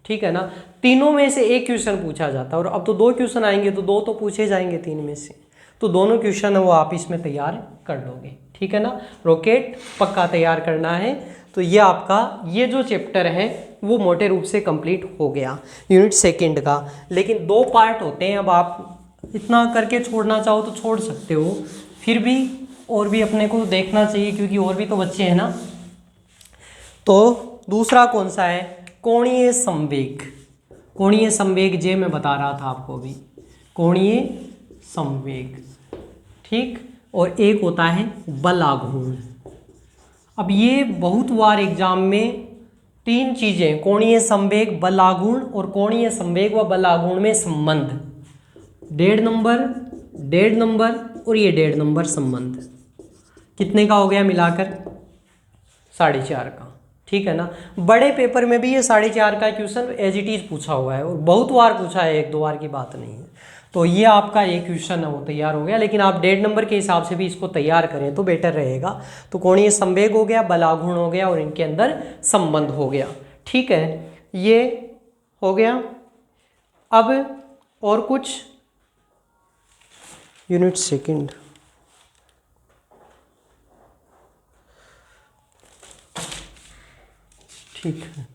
ठीक है ना। तीनों में से एक क्वेश्चन पूछा जाता है, और अब तो 2 क्वेश्चन आएंगे, तो 2 तो पूछे जाएंगे 3 में से, तो दोनों क्वेश्चन है वो आप इसमें तैयार कर लोगे, ठीक है ना। रॉकेट पक्का तैयार करना है। तो ये आपका ये जो चैप्टर है वो मोटे रूप से कंप्लीट हो गया यूनिट सेकंड का। लेकिन 2 पार्ट होते हैं, अब आप इतना करके छोड़ना चाहो तो छोड़ सकते हो, फिर भी और भी अपने को देखना चाहिए, क्योंकि और भी तो बच्चे हैं ना। तो दूसरा कौन सा है, कोणीय संवेग। कोणीय संवेग जे मैं बता रहा था आपको अभी, कोणीय संवेग, ठीक। और एक होता है बल आघूर्ण। अब ये बहुत बार एग्जाम में 3 चीजें, कोणीय संवेग, बल आघूर्ण, और कोणीय संवेग व बल आघूर्ण में संबंध, 1.5 नंबर, 1.5 नंबर और ये 1.5 नंबर संबंध, कितने का हो गया मिलाकर 4.5 का, ठीक है ना। बड़े पेपर में भी ये 4.5 का क्वेश्चन एज इट इज पूछा हुआ है, और बहुत बार पूछा है, 1-2 बार की बात नहीं है। तो ये आपका एक क्वेश्चन है वो तैयार हो गया, लेकिन आप 1.5 नंबर के हिसाब से भी इसको तैयार करें तो बेटर रहेगा। तो कोणीय संवेग हो गया, बल आघूर्ण हो गया, और इनके अंदर संबंध हो गया, ठीक है, ये हो गया। अब और कुछ यूनिट सेकंड, ठीक है,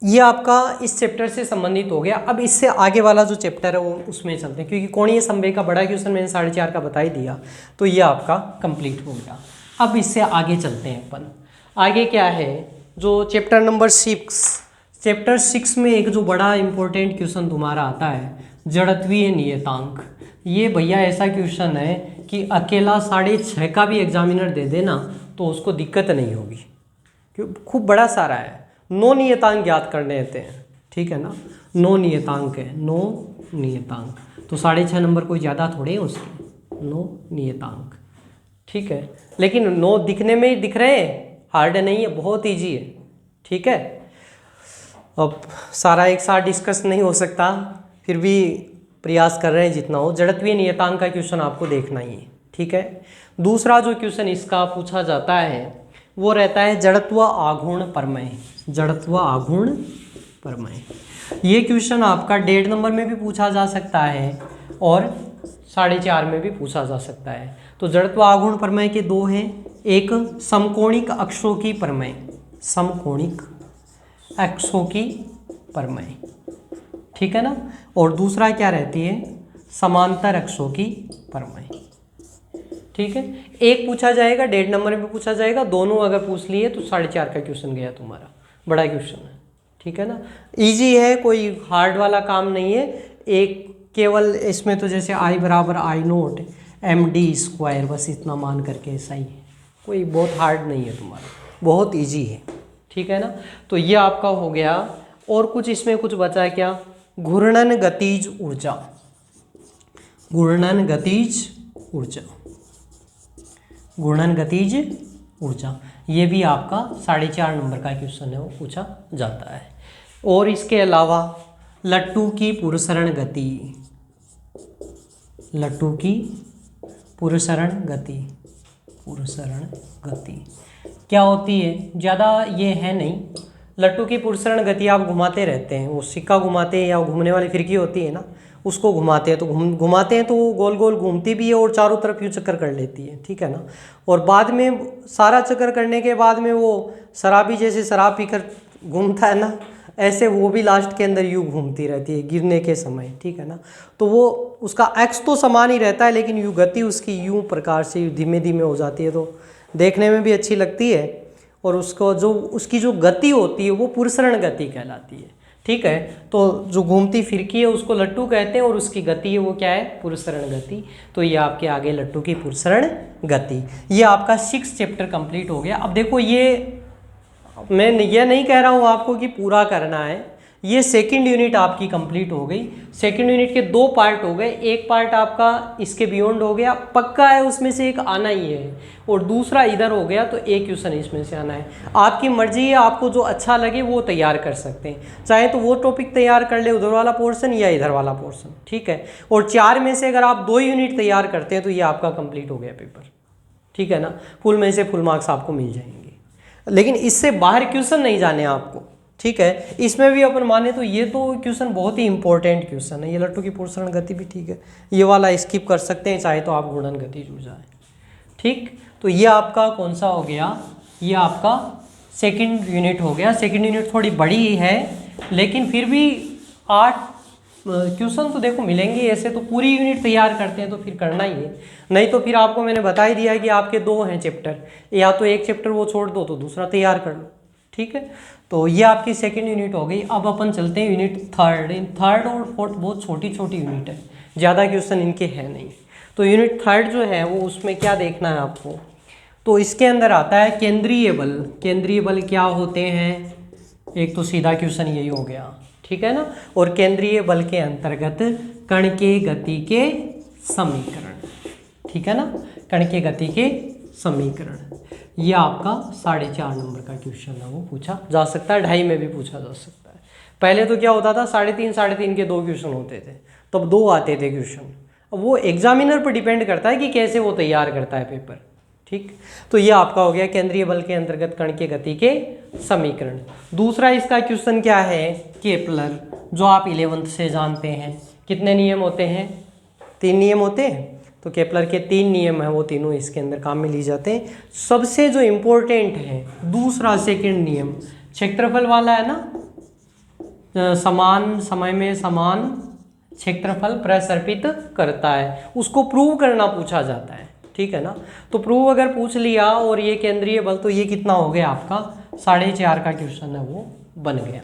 ये आपका इस चैप्टर से संबंधित हो गया। अब इससे आगे वाला जो चैप्टर है वो उसमें चलते हैं, क्योंकि कोणीय संवेग का बड़ा क्वेश्चन मैंने 4.5 का बता ही दिया, तो ये आपका कंप्लीट हो गया। अब इससे आगे चलते हैं अपन। आगे क्या है, जो चैप्टर नंबर 6, चैप्टर 6 में एक जो बड़ा इंपॉर्टेंट क्वेश्चन तुम्हारा आता है, जड़त्वीय नियतांक। ये भैया ऐसा क्वेश्चन है कि अकेला 6.5 का भी एग्जामिनर दे देना तो उसको दिक्कत नहीं होगी, क्योंकि खूब बड़ा सारा है। 9 नियतांक ज्ञात करने होते हैं, ठीक है ना। 9 नियतांक है, 9 नियतांक, तो 6.5 नंबर कोई ज़्यादा थोड़े हैं उसके, 9 नियतांक, ठीक है। लेकिन 9 दिखने में ही दिख रहे हैं, हार्ड नहीं है, बहुत ईजी है, ठीक है। अब सारा एक साथ डिस्कस नहीं हो सकता, फिर भी प्रयास कर रहे हैं जितना हो। जड़त्वीय नियतांक का क्वेश्चन आपको देखना ही है, ठीक है। दूसरा जो क्वेश्चन इसका पूछा जाता है वो रहता है जड़त्व आघूर्ण प्रमेय। जड़त्व आघूर्ण प्रमेय, ये क्वेश्चन आपका 1.5 नंबर में भी पूछा जा सकता है और 4.5 में भी पूछा जा सकता है। तो जड़त्व आघूर्ण प्रमेय के 2 हैं, एक समकोणिक अक्षों की प्रमेय, समकोणिक अक्षों की प्रमेय, ठीक है ना, और दूसरा क्या रहती है, समांतर अक्षों की प्रमेय, ठीक है। एक पूछा जाएगा, 1.5 नंबर में पूछा जाएगा, दोनों अगर पूछ लिए तो 4.5 का क्वेश्चन गया तुम्हारा, बड़ा क्वेश्चन है, ठीक है ना। इजी है, कोई हार्ड वाला काम नहीं है। एक केवल इसमें तो जैसे I बराबर I0 md², बस इतना मान करके ऐसा ही है, कोई बहुत हार्ड नहीं है तुम्हारा, बहुत ईजी है, ठीक है ना। तो ये आपका हो गया। और कुछ इसमें कुछ बचा है क्या, घूर्णन गतिज ऊर्जा, घूर्णन गतिज ऊर्जा, घूर्णन गतिज ऊर्जा, ये भी आपका 4.5 नंबर का क्वेश्चन है, वो पूछा जाता है। और इसके अलावा लट्टू की पुरसरण गति, लट्टू की पुरसरण गति, पुरसरण गति क्या होती है, ज़्यादा ये है नहीं। लट्टू की पुरसरण गति आप घुमाते रहते हैं, वो सिक्का घुमाते हैं या घूमने वाली फिरकी होती है ना, उसको घुमाते हैं, तो घुमाते हैं तो वो गोल गोल घूमती भी है और चारों तरफ यूँ चक्कर कर लेती है, ठीक है ना। और बाद में सारा चक्कर करने के बाद में वो शराबी जैसे शराब पीकर घूमता है ना, ऐसे वो भी लास्ट के अंदर यू घूमती रहती है गिरने के समय, ठीक है ना। तो वो उसका एक्स तो समान ही रहता है, लेकिन यू गति उसकी यूं प्रकार से धीमे धीमे हो जाती है, तो देखने में भी अच्छी लगती है। और उसको जो उसकी जो गति होती है वो पुरसरण गति कहलाती है, ठीक है। तो जो घूमती फिरकी है उसको लट्टू कहते हैं, और उसकी गति है वो क्या है, पुरसरण गति। तो ये आपके आगे लट्टू की पुरसरण गति। ये आपका 6 चैप्टर कंप्लीट हो गया। अब देखो, ये मैं ये नहीं कह रहा हूँ आपको कि पूरा करना है, ये सेकंड यूनिट आपकी कंप्लीट हो गई। सेकंड यूनिट के 2 पार्ट हो गए, एक पार्ट आपका इसके बियॉन्ड हो गया, पक्का है उसमें से एक आना ही है, और दूसरा इधर हो गया, तो एक क्वेश्चन इसमें से आना है। आपकी मर्जी है, आपको जो अच्छा लगे वो तैयार कर सकते हैं, चाहे तो वो टॉपिक तैयार कर ले, उधर वाला पोर्शन या इधर वाला पोर्शन, ठीक है। और 4 में से अगर आप 2 यूनिट तैयार करते हैं तो ये आपका कंप्लीट हो गया पेपर, ठीक है ना। फुल में से फुल मार्क्स आपको मिल जाएंगे, लेकिन इससे बाहर क्वेश्चन नहीं जाने आपको, ठीक है। इसमें भी अपन माने तो ये तो क्वेश्चन बहुत ही इंपॉर्टेंट क्वेश्चन है। ये लट्टू की पुरसरण गति भी ठीक है, ये वाला स्किप कर सकते हैं, चाहे तो आप गुणन गति जुड़ जाए, ठीक। तो ये आपका कौन सा हो गया, ये आपका सेकंड यूनिट हो गया। सेकंड यूनिट थोड़ी बड़ी ही है, लेकिन फिर भी 8 क्वेश्चन तो देखो मिलेंगे। ऐसे तो पूरी यूनिट तैयार करते हैं तो फिर करना ही है, नहीं तो फिर आपको मैंने बता ही दिया है कि आपके 2 हैं चैप्टर, या तो एक चैप्टर वो छोड़ दो तो दूसरा तैयार कर लो, ठीक है। तो ये आपकी सेकंड यूनिट हो गई। अब अपन चलते हैं यूनिट थर्ड। इन थर्ड और फोर्थ बहुत छोटी छोटी यूनिट है, ज़्यादा क्वेश्चन इनके हैं नहीं। तो यूनिट थर्ड जो है वो उसमें क्या देखना है आपको, तो इसके अंदर आता है केंद्रीय बल। केंद्रीय बल क्या होते हैं, एक तो सीधा क्वेश्चन यही हो गया, ठीक है ना। और केंद्रीय बल के अंतर्गत कण के गति के समीकरण, ठीक है ना, कण के गति के समीकरण। ये आपका 4.5 नंबर का क्वेश्चन है, वो पूछा जा सकता है, 2.5 में भी पूछा जा सकता है। पहले तो क्या होता था, 3.5 के 2 क्वेश्चन होते थे, तब 2 आते थे क्वेश्चन। अब वो एग्जामिनर पर डिपेंड करता है कि कैसे वो तैयार करता है पेपर, ठीक। तो ये आपका हो गया केंद्रीय बल के अंतर्गत कण के गति के समीकरण। दूसरा इसका क्वेश्चन क्या है, केपलर, जो आप 11th से जानते हैं। कितने नियम होते हैं, 3 नियम होते हैं। तो केपलर के 3 नियम हैं, वो तीनों इसके अंदर काम में लिए जाते हैं। सबसे जो इम्पोर्टेंट है दूसरा सेकंड नियम, क्षेत्रफल वाला है ना, समान समय में समान क्षेत्रफल प्रसर्पित करता है, उसको प्रूव करना पूछा जाता है, ठीक है ना। तो प्रूव अगर पूछ लिया, और ये केंद्रीय बल, तो ये कितना हो गया आपका 4.5 का क्वेश्चन है वो बन गया,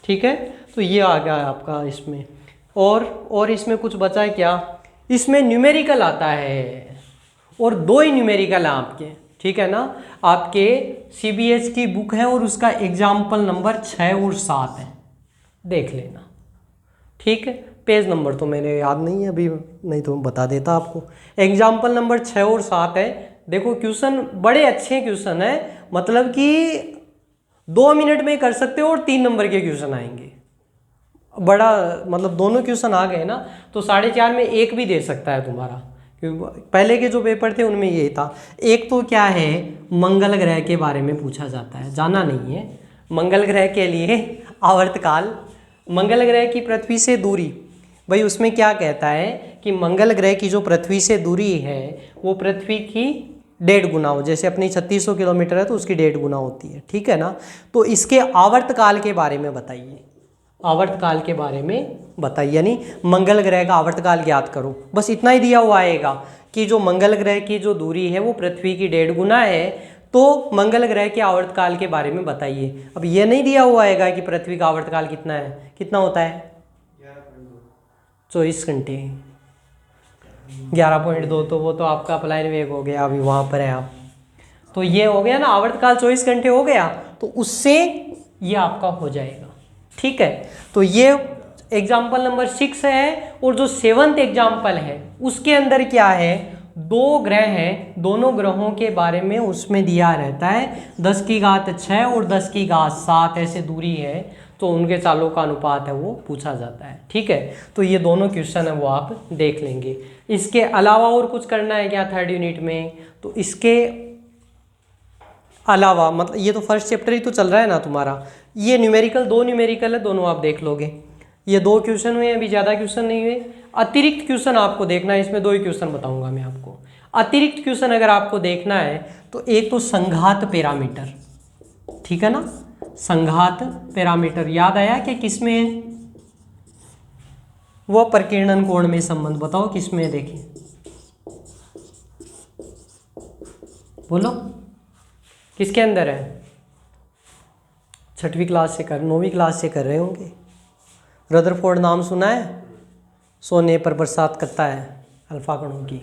ठीक है। तो ये आ गया आपका इसमें। और इसमें कुछ बचा है क्या, इसमें न्यूमेरिकल आता है, और 2 ही न्यूमेरिकल हैं आपके, ठीक है ना। आपके CBH की बुक है और उसका एग्जाम्पल नंबर 6 और 7 है, देख लेना, ठीक है। पेज नंबर तो मेरे याद नहीं है अभी, नहीं तो बता देता आपको। एग्जाम्पल नंबर 6 और 7 है। देखो क्वेश्चन बड़े अच्छे क्वेश्चन है, मतलब कि 2 मिनट में कर सकते हो, और 3 नंबर के क्वेश्चन आएंगे। बड़ा मतलब दोनों क्वेश्चन आ गए ना, तो 4.5 में एक भी दे सकता है तुम्हारा, क्योंकि पहले के जो पेपर थे उनमें ये था। एक तो क्या है, मंगल ग्रह के बारे में पूछा जाता है, जाना नहीं है। मंगल ग्रह के लिए आवर्तकाल, मंगल ग्रह की पृथ्वी से दूरी, भाई उसमें क्या कहता है कि मंगल ग्रह की जो पृथ्वी से दूरी है वो पृथ्वी की 1.5 गुना हो। जैसे अपनी 3600 किलोमीटर है तो उसकी 1.5 गुना होती है, ठीक है ना। तो इसके आवर्तकाल के बारे में बताइए, आवर्तकाल के बारे में बताइए, यानी मंगल ग्रह का आवर्तकाल ज्ञात करो। बस इतना ही दिया हुआ आएगा कि जो मंगल ग्रह की जो दूरी है वो पृथ्वी की 1.5 गुना है, तो मंगल ग्रह के आवर्तकाल के बारे में बताइए। अब ये नहीं दिया हुआ आएगा कि पृथ्वी का आवर्तकाल कितना है, कितना होता है 24 घंटे, 11.2, तो वो तो आपका अपलाइन वेग हो गया, अभी वहाँ पर है आप। तो ये हो गया ना, आवर्तकाल 24 घंटे हो गया, तो उससे ये आपका हो जाएगा, ठीक है। तो ये एग्जाम्पल नंबर 6 है। और जो 7th एग्जाम्पल है उसके अंदर क्या है, 2 ग्रह हैं, दोनों ग्रहों के बारे में उसमें दिया रहता है। 10⁻6 और 10⁻7 ऐसे दूरी है, तो उनके चालों का अनुपात है वो पूछा जाता है, ठीक है। तो ये दोनों क्वेश्चन है वो आप देख लेंगे। इसके अलावा और कुछ करना है क्या थर्ड यूनिट में, तो इसके अलावा मतलब ये तो फर्स्ट चैप्टर ही तो चल रहा है ना तुम्हारा, ये न्यूमेरिकल 2 न्यूमेरिकल है, दोनों आप देख लोगे। ये 2 क्वेश्चन हुए, अभी ज़्यादा क्वेश्चन नहीं हुए। अतिरिक्त क्वेश्चन आपको देखना है, इसमें 2 ही क्वेश्चन बताऊंगा मैं आपको। अतिरिक्त क्वेश्चन अगर आपको देखना है तो एक तो संघात पैरामीटर, ठीक है ना, संघात पैरामीटर याद आया कि किस में है? वो प्रकीर्णन कोण में संबंध बताओ किस में है, देखिए बोलो किसके अंदर है? 6वीं क्लास से 9वीं क्लास से कर रहे होंगे। रदरफोर्ड नाम सुना है? सोने पर बरसात करता है अल्फा कणों की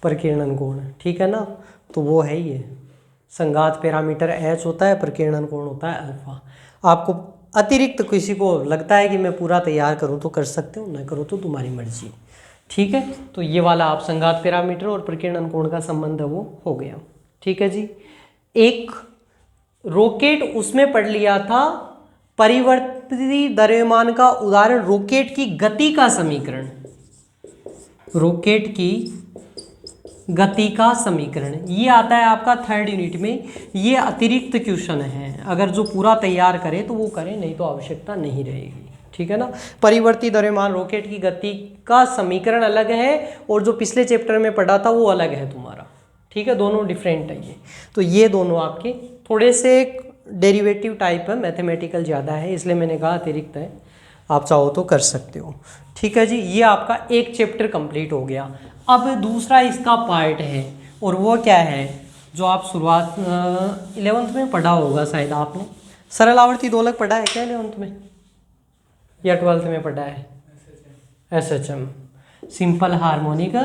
प्रकीर्णन कोण, ठीक है ना? तो वो है ये संघात पैरामीटर H होता है, प्रकीर्णन कोण होता है अल्फा। आपको अतिरिक्त किसी को लगता है कि मैं पूरा तैयार करूं तो कर सकते हो, ना करो तो तुम्हारी मर्जी, ठीक है? तो ये वाला आप संघात पैरामीटर और प्रकीर्णन कोण का संबंध है वो हो गया, ठीक है जी। एक रॉकेट उसमें पढ़ लिया था परिवर्ती द्रव्यमान का उदाहरण, रॉकेट की गति का समीकरण, रॉकेट की गति का समीकरण ये आता है आपका 3rd यूनिट में। ये अतिरिक्त क्वेश्चन है, अगर जो पूरा तैयार करे तो वो करे, नहीं तो आवश्यकता नहीं रहेगी, ठीक है ना? परिवर्ती द्रव्यमान रॉकेट की गति का समीकरण अलग है और जो पिछले चैप्टर में पढ़ा था वो अलग है तुम्हारा, ठीक है? दोनों डिफरेंट है ये। तो ये दोनों आपके थोड़े से डेरिवेटिव टाइप है, मैथमेटिकल ज़्यादा है, इसलिए मैंने कहा अतिरिक्त है, आप चाहो तो कर सकते हो, ठीक है जी। ये आपका एक चैप्टर कंप्लीट हो गया। अब दूसरा इसका पार्ट है और वो क्या है, जो आप शुरुआत 11th में पढ़ा होगा शायद आपने, सरल आवर्ती दोलक पढ़ा है क्या 11th में या 12th में पढ़ा है? SHM, सिंपल हार्मोनिक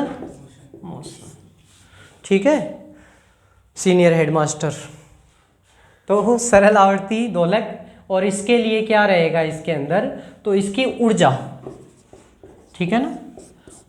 मोशन, ठीक है, सीनियर हेडमास्टर। तो सरल आवर्ती दोलक, और इसके लिए क्या रहेगा इसके अंदर, तो इसकी ऊर्जा, ठीक है ना?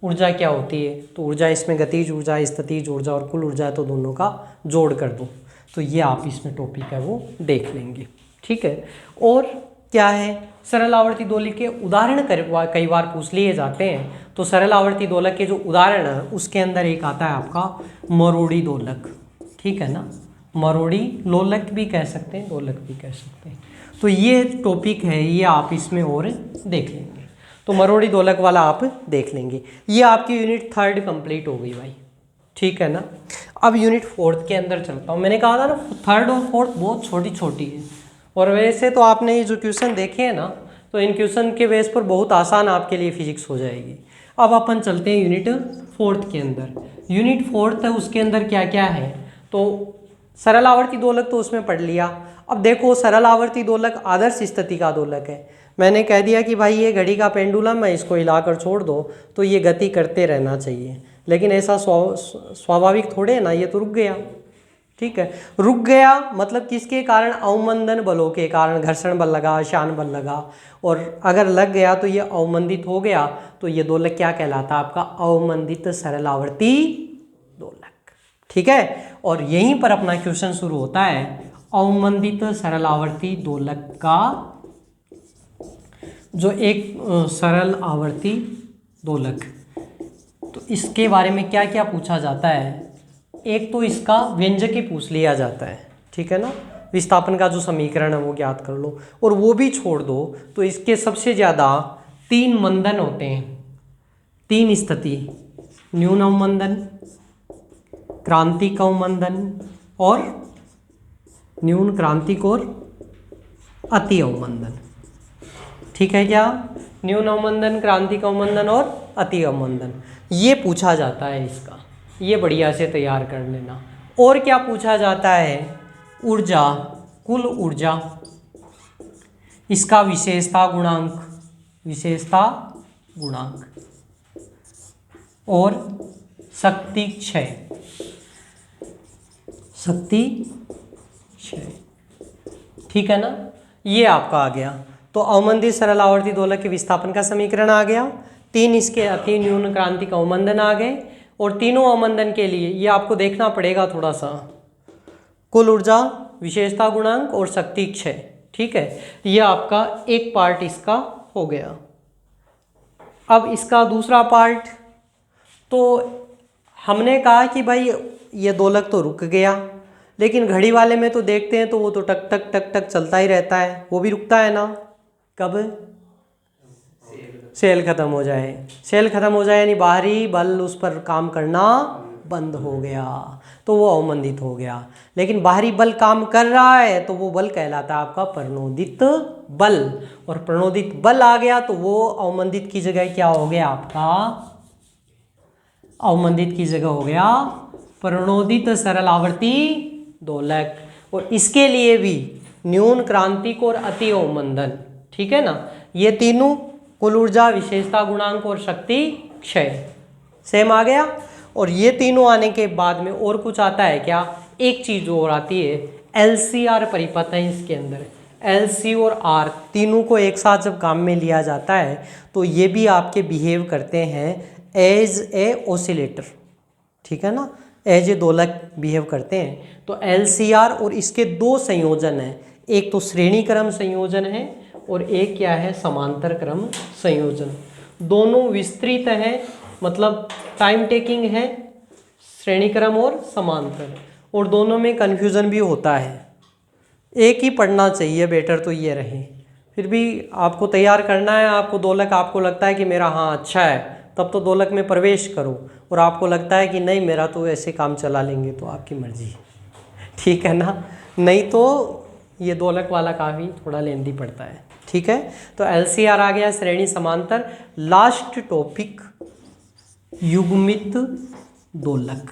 ऊर्जा क्या होती है, तो ऊर्जा इसमें गतिज ऊर्जा, स्थितिज ऊर्जा और कुल ऊर्जा, तो दोनों का जोड़ कर दो, तो ये आप इसमें टॉपिक है वो देख लेंगे, ठीक है? और क्या है, सरल आवर्ती दोलक के उदाहरण कई बार पूछ लिए जाते हैं, तो सरल आवर्ती दोलक के जो उदाहरण है उसके अंदर एक आता है आपका मरोड़ी दोलक, ठीक है ना? मरोड़ी लोलक भी कह सकते हैं, दोलक भी कह सकते हैं। तो ये टॉपिक है, ये आप इसमें और देख लेंगे, तो मरोड़ी दोलक वाला आप देख लेंगे। ये आपकी यूनिट 3rd कंप्लीट हो गई भाई, ठीक है ना? अब यूनिट 4th के अंदर चलता हूँ। मैंने कहा था ना 3rd और 4th बहुत छोटी छोटी है, और वैसे तो आपने ये जो क्वेश्चन देखे हैं ना, तो इन क्वेश्चन के बेस पर बहुत आसान आपके लिए फिजिक्स हो जाएगी। अब अपन चलते हैं यूनिट 4th के अंदर। यूनिट 4th है, उसके अंदर क्या क्या है, तो सरल आवर्ती दोलक तो उसमें पढ़ लिया। अब देखो सरल आवर्ती दोलक आदर्श स्थिति का दोलक है। मैंने कह दिया कि भाई ये घड़ी का पेंडुलम है, इसको हिलाकर छोड़ दो तो ये गति करते रहना चाहिए, लेकिन ऐसा स्वाभाविक थोड़े है ना, ये तो रुक गया, ठीक है? रुक गया मतलब किसके कारण? अवमंदन बलों के कारण, घर्षण बल लगा, शान बल लगा, और अगर लग गया तो ये अवमंदित हो गया, तो ये दोलक क्या कहलाता है आपका? अवमंदित सरल आवर्ती दोलक, ठीक है? और यहीं पर अपना क्वेश्चन शुरू होता है, अवमंदित सरल आवर्ती दोलक का जो एक सरल आवर्ती दोलक, तो इसके बारे में क्या क्या पूछा जाता है? एक तो इसका व्यंजक ही पूछ लिया जाता है, ठीक है ना? विस्थापन का जो समीकरण है वो ज्ञात कर लो, और वो भी छोड़ दो तो इसके सबसे ज़्यादा 3 मंदन होते हैं, 3 स्थिति, न्यून अवमंदन, क्रांतिक अवमंदन और न्यून क्रांतिक और अति अवमंदन, ठीक है क्या? न्यून अवमंदन, क्रांतिक अवमंदन और अति अवमंदन, ये पूछा जाता है इसका, ये बढ़िया से तैयार कर लेना। और क्या पूछा जाता है? ऊर्जा, कुल ऊर्जा, इसका विशेषता गुणांक, विशेषता गुणांक, और शक्ति क्षय, शक्ति क्षय, ठीक है ना? ये आपका आ गया। तो अवमंदित सरल आवर्ती दोलक के विस्थापन का समीकरण आ गया, 3 इसके अति न्यून क्रांतिक अवमंदन आ गए, और तीनों अवमंदन के लिए ये आपको देखना पड़ेगा थोड़ा सा, कुल ऊर्जा, विशेषता गुणांक और शक्ति क्षय, ठीक है? ये आपका एक पार्ट इसका हो गया। अब इसका दूसरा पार्ट, तो हमने कहा कि भाई ये दोलक तो रुक गया, लेकिन घड़ी वाले में तो देखते हैं तो वो तो टक टक टक टक चलता ही रहता है, वो भी रुकता है ना? कब? सेल खत्म हो जाए। सेल खत्म हो जाए यानी बाहरी बल उस पर काम करना बंद हो गया तो वो अवमंदित हो गया। लेकिन बाहरी बल काम कर रहा है तो वो बल कहलाता है आपका प्रणोदित बल, और प्रणोदित बल आ गया तो वो अवमंदित की जगह क्या हो गया आपका, अवमंदित की जगह हो गया प्रणोदित सरल आवर्ती दोलक। और इसके लिए भी न्यून क्रांतिक और अति अवमंदन, ठीक है ना, ये तीनों कुल ऊर्जा, विशेषता गुणांक और शक्ति क्षय सेम आ गया। और ये तीनों आने के बाद में और कुछ आता है क्या, एक चीज और आती है LCR परिपथ है इसके अंदर। LC और R तीनों को एक साथ जब काम में लिया जाता है तो ये भी आपके बिहेव करते हैं एज ए ऑसिलेटर, ठीक है ना, एज ए दोलक बिहेव करते हैं। तो LCR और इसके दो संयोजन हैं, एक तो श्रेणी क्रम संयोजन है और एक क्या है, समांतर क्रम संयोजन। दोनों विस्तृत है, मतलब टाइम टेकिंग है, श्रेणी क्रम और समांतर, और दोनों में कन्फ्यूज़न भी होता है। एक ही पढ़ना चाहिए, बेटर तो ये रहे। फिर भी आपको तैयार करना है, आपको दोलक, आपको लगता है कि मेरा हाँ अच्छा है, तब तो दोलक में प्रवेश करो, और आपको लगता है कि नहीं मेरा तो ऐसे काम चला लेंगे, तो आपकी मर्जी, ठीक है ना। नहीं तो ये दोलक वाला काफ़ी थोड़ा लेंदी पड़ता है, ठीक है। तो LCR आ गया, श्रेणी समांतर। लास्ट टॉपिक युग्मित दोलक,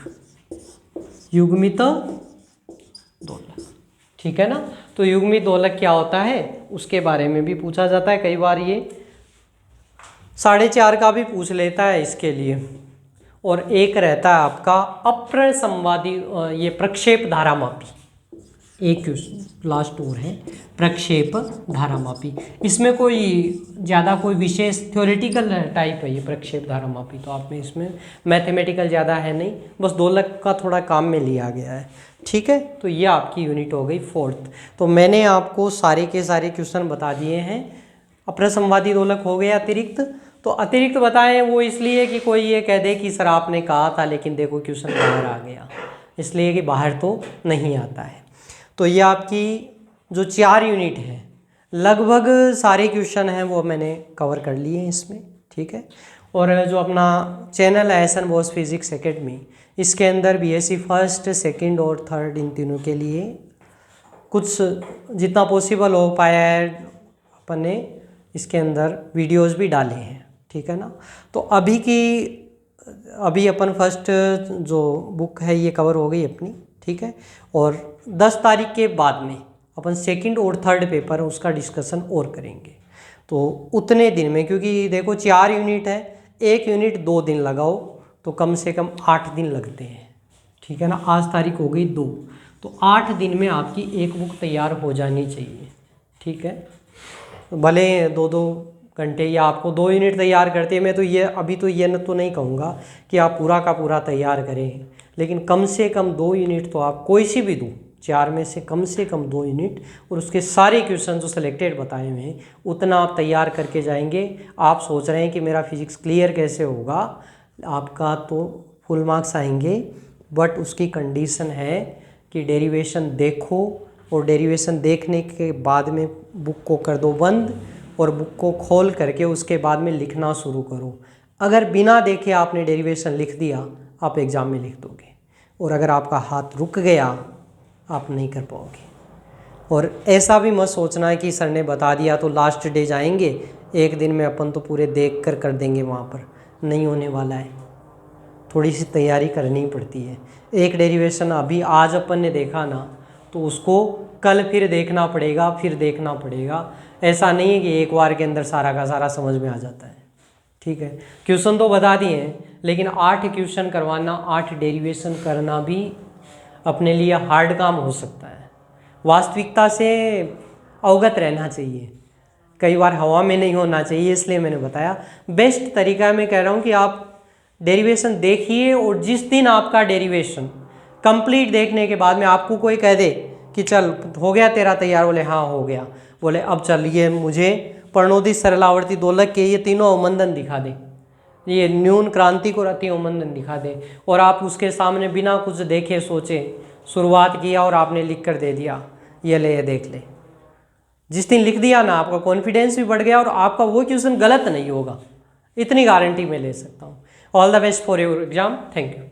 युग्मित दोलक, ठीक है ना। तो युग्मित दोलक क्या होता है उसके बारे में भी पूछा जाता है कई बार, ये 4.5 का भी पूछ लेता है इसके लिए। और एक रहता है आपका अप्रसंवादी, ये प्रक्षेप धारामापी, एक लास्ट और है प्रक्षेप धारामापी। इसमें कोई ज़्यादा कोई विशेष थ्योरेटिकल टाइप है ये प्रक्षेप धारामापी, तो आप में इसमें मैथमेटिकल ज़्यादा है नहीं, बस दोलक का थोड़ा काम में लिया गया है, ठीक है। तो ये आपकी यूनिट हो गई 4th। तो मैंने आपको सारे के सारे क्वेश्चन बता दिए हैं। अप्रसंवादी दोलक हो गया अतिरिक्त, तो अतिरिक्त बताएं वो इसलिए कि कोई ये कह दे कि सर आपने कहा था लेकिन देखो क्वेश्चन बाहर आ गया, इसलिए कि बाहर तो नहीं आता है। तो ये आपकी जो 4 यूनिट है, लगभग सारे क्वेश्चन हैं वो मैंने कवर कर लिए हैं इसमें, ठीक है। और जो अपना चैनल है S N Bose physics academy, इसके अंदर BSc फर्स्ट, सेकंड और थर्ड इन तीनों के लिए कुछ जितना पॉसिबल हो पाया है अपन ने इसके अंदर वीडियोस भी डाले हैं, ठीक है ना। तो अभी अपन फर्स्ट जो बुक है ये कवर हो गई अपनी, ठीक है। और 10 तारीख के बाद में अपन सेकंड और थर्ड पेपर है उसका डिस्कशन और करेंगे। तो उतने दिन में, क्योंकि देखो 4 यूनिट है, एक यूनिट 2 दिन लगाओ तो कम से कम 8 दिन लगते हैं, ठीक है ना। आज तारीख हो गई 2, तो 8 दिन में आपकी एक बुक तैयार हो जानी चाहिए, ठीक है। भले 2-2 घंटे या आपको 2 यूनिट तैयार करते हैं, मैं तो ये अभी तो ये तो नहीं कहूँगा कि आप पूरा का पूरा तैयार करें, लेकिन कम से कम 2 यूनिट तो आप कोई सी भी दो, 4 में से कम 2 यूनिट, और उसके सारे क्वेश्चन जो सेलेक्टेड बताए हुए हैं उतना आप तैयार करके जाएंगे। आप सोच रहे हैं कि मेरा फिजिक्स क्लियर कैसे होगा, आपका तो फुल मार्क्स आएंगे, बट उसकी कंडीशन है कि डेरिवेशन देखो, और डेरिवेशन देखने के बाद में बुक को कर दो बंद, और बुक को खोल करके उसके बाद में लिखना शुरू करो। अगर बिना देखे आपने डेरिवेशन लिख दिया, आप एग्ज़ाम में लिख दोगे, और अगर आपका हाथ रुक गया आप नहीं कर पाओगे। और ऐसा भी मत सोचना है कि सर ने बता दिया तो लास्ट डे जाएंगे, एक दिन में अपन तो पूरे देख कर देंगे, वहाँ पर नहीं होने वाला है। थोड़ी सी तैयारी करनी पड़ती है। एक डेरिवेशन अभी आज अपन ने देखा ना, तो उसको कल फिर देखना पड़ेगा, फिर देखना पड़ेगा। ऐसा नहीं है कि एक बार के अंदर सारा का सारा समझ में आ जाता है, ठीक है। क्वेश्चन तो बता दिए हैं, लेकिन 8 क्वेश्चन करवाना, 8 डेरिवेशन करना भी अपने लिए हार्ड काम हो सकता है। वास्तविकता से अवगत रहना चाहिए, कई बार हवा में नहीं होना चाहिए, इसलिए मैंने बताया। बेस्ट तरीका मैं कह रहा हूँ कि आप डेरिवेशन देखिए, और जिस दिन आपका डेरिवेशन कंप्लीट देखने के बाद में आपको कोई कह दे कि चल हो गया तेरा तैयार, बोले हाँ हो गया, बोले अब चलिए मुझे प्रणोदित सरलावर्ती दोलक के ये तीनों अवमंदन दिखा दे, ये न्यून क्रांतिक और अति अवमंदन दिखा दे, और आप उसके सामने बिना कुछ देखे सोचे शुरुआत किया और आपने लिख कर दे दिया, ये ले ये देख ले। जिस दिन लिख दिया ना, आपका कॉन्फिडेंस भी बढ़ गया और आपका वो क्वेश्चन गलत नहीं होगा, इतनी गारंटी मैं ले सकता हूँ। All the best for your exam, thank you.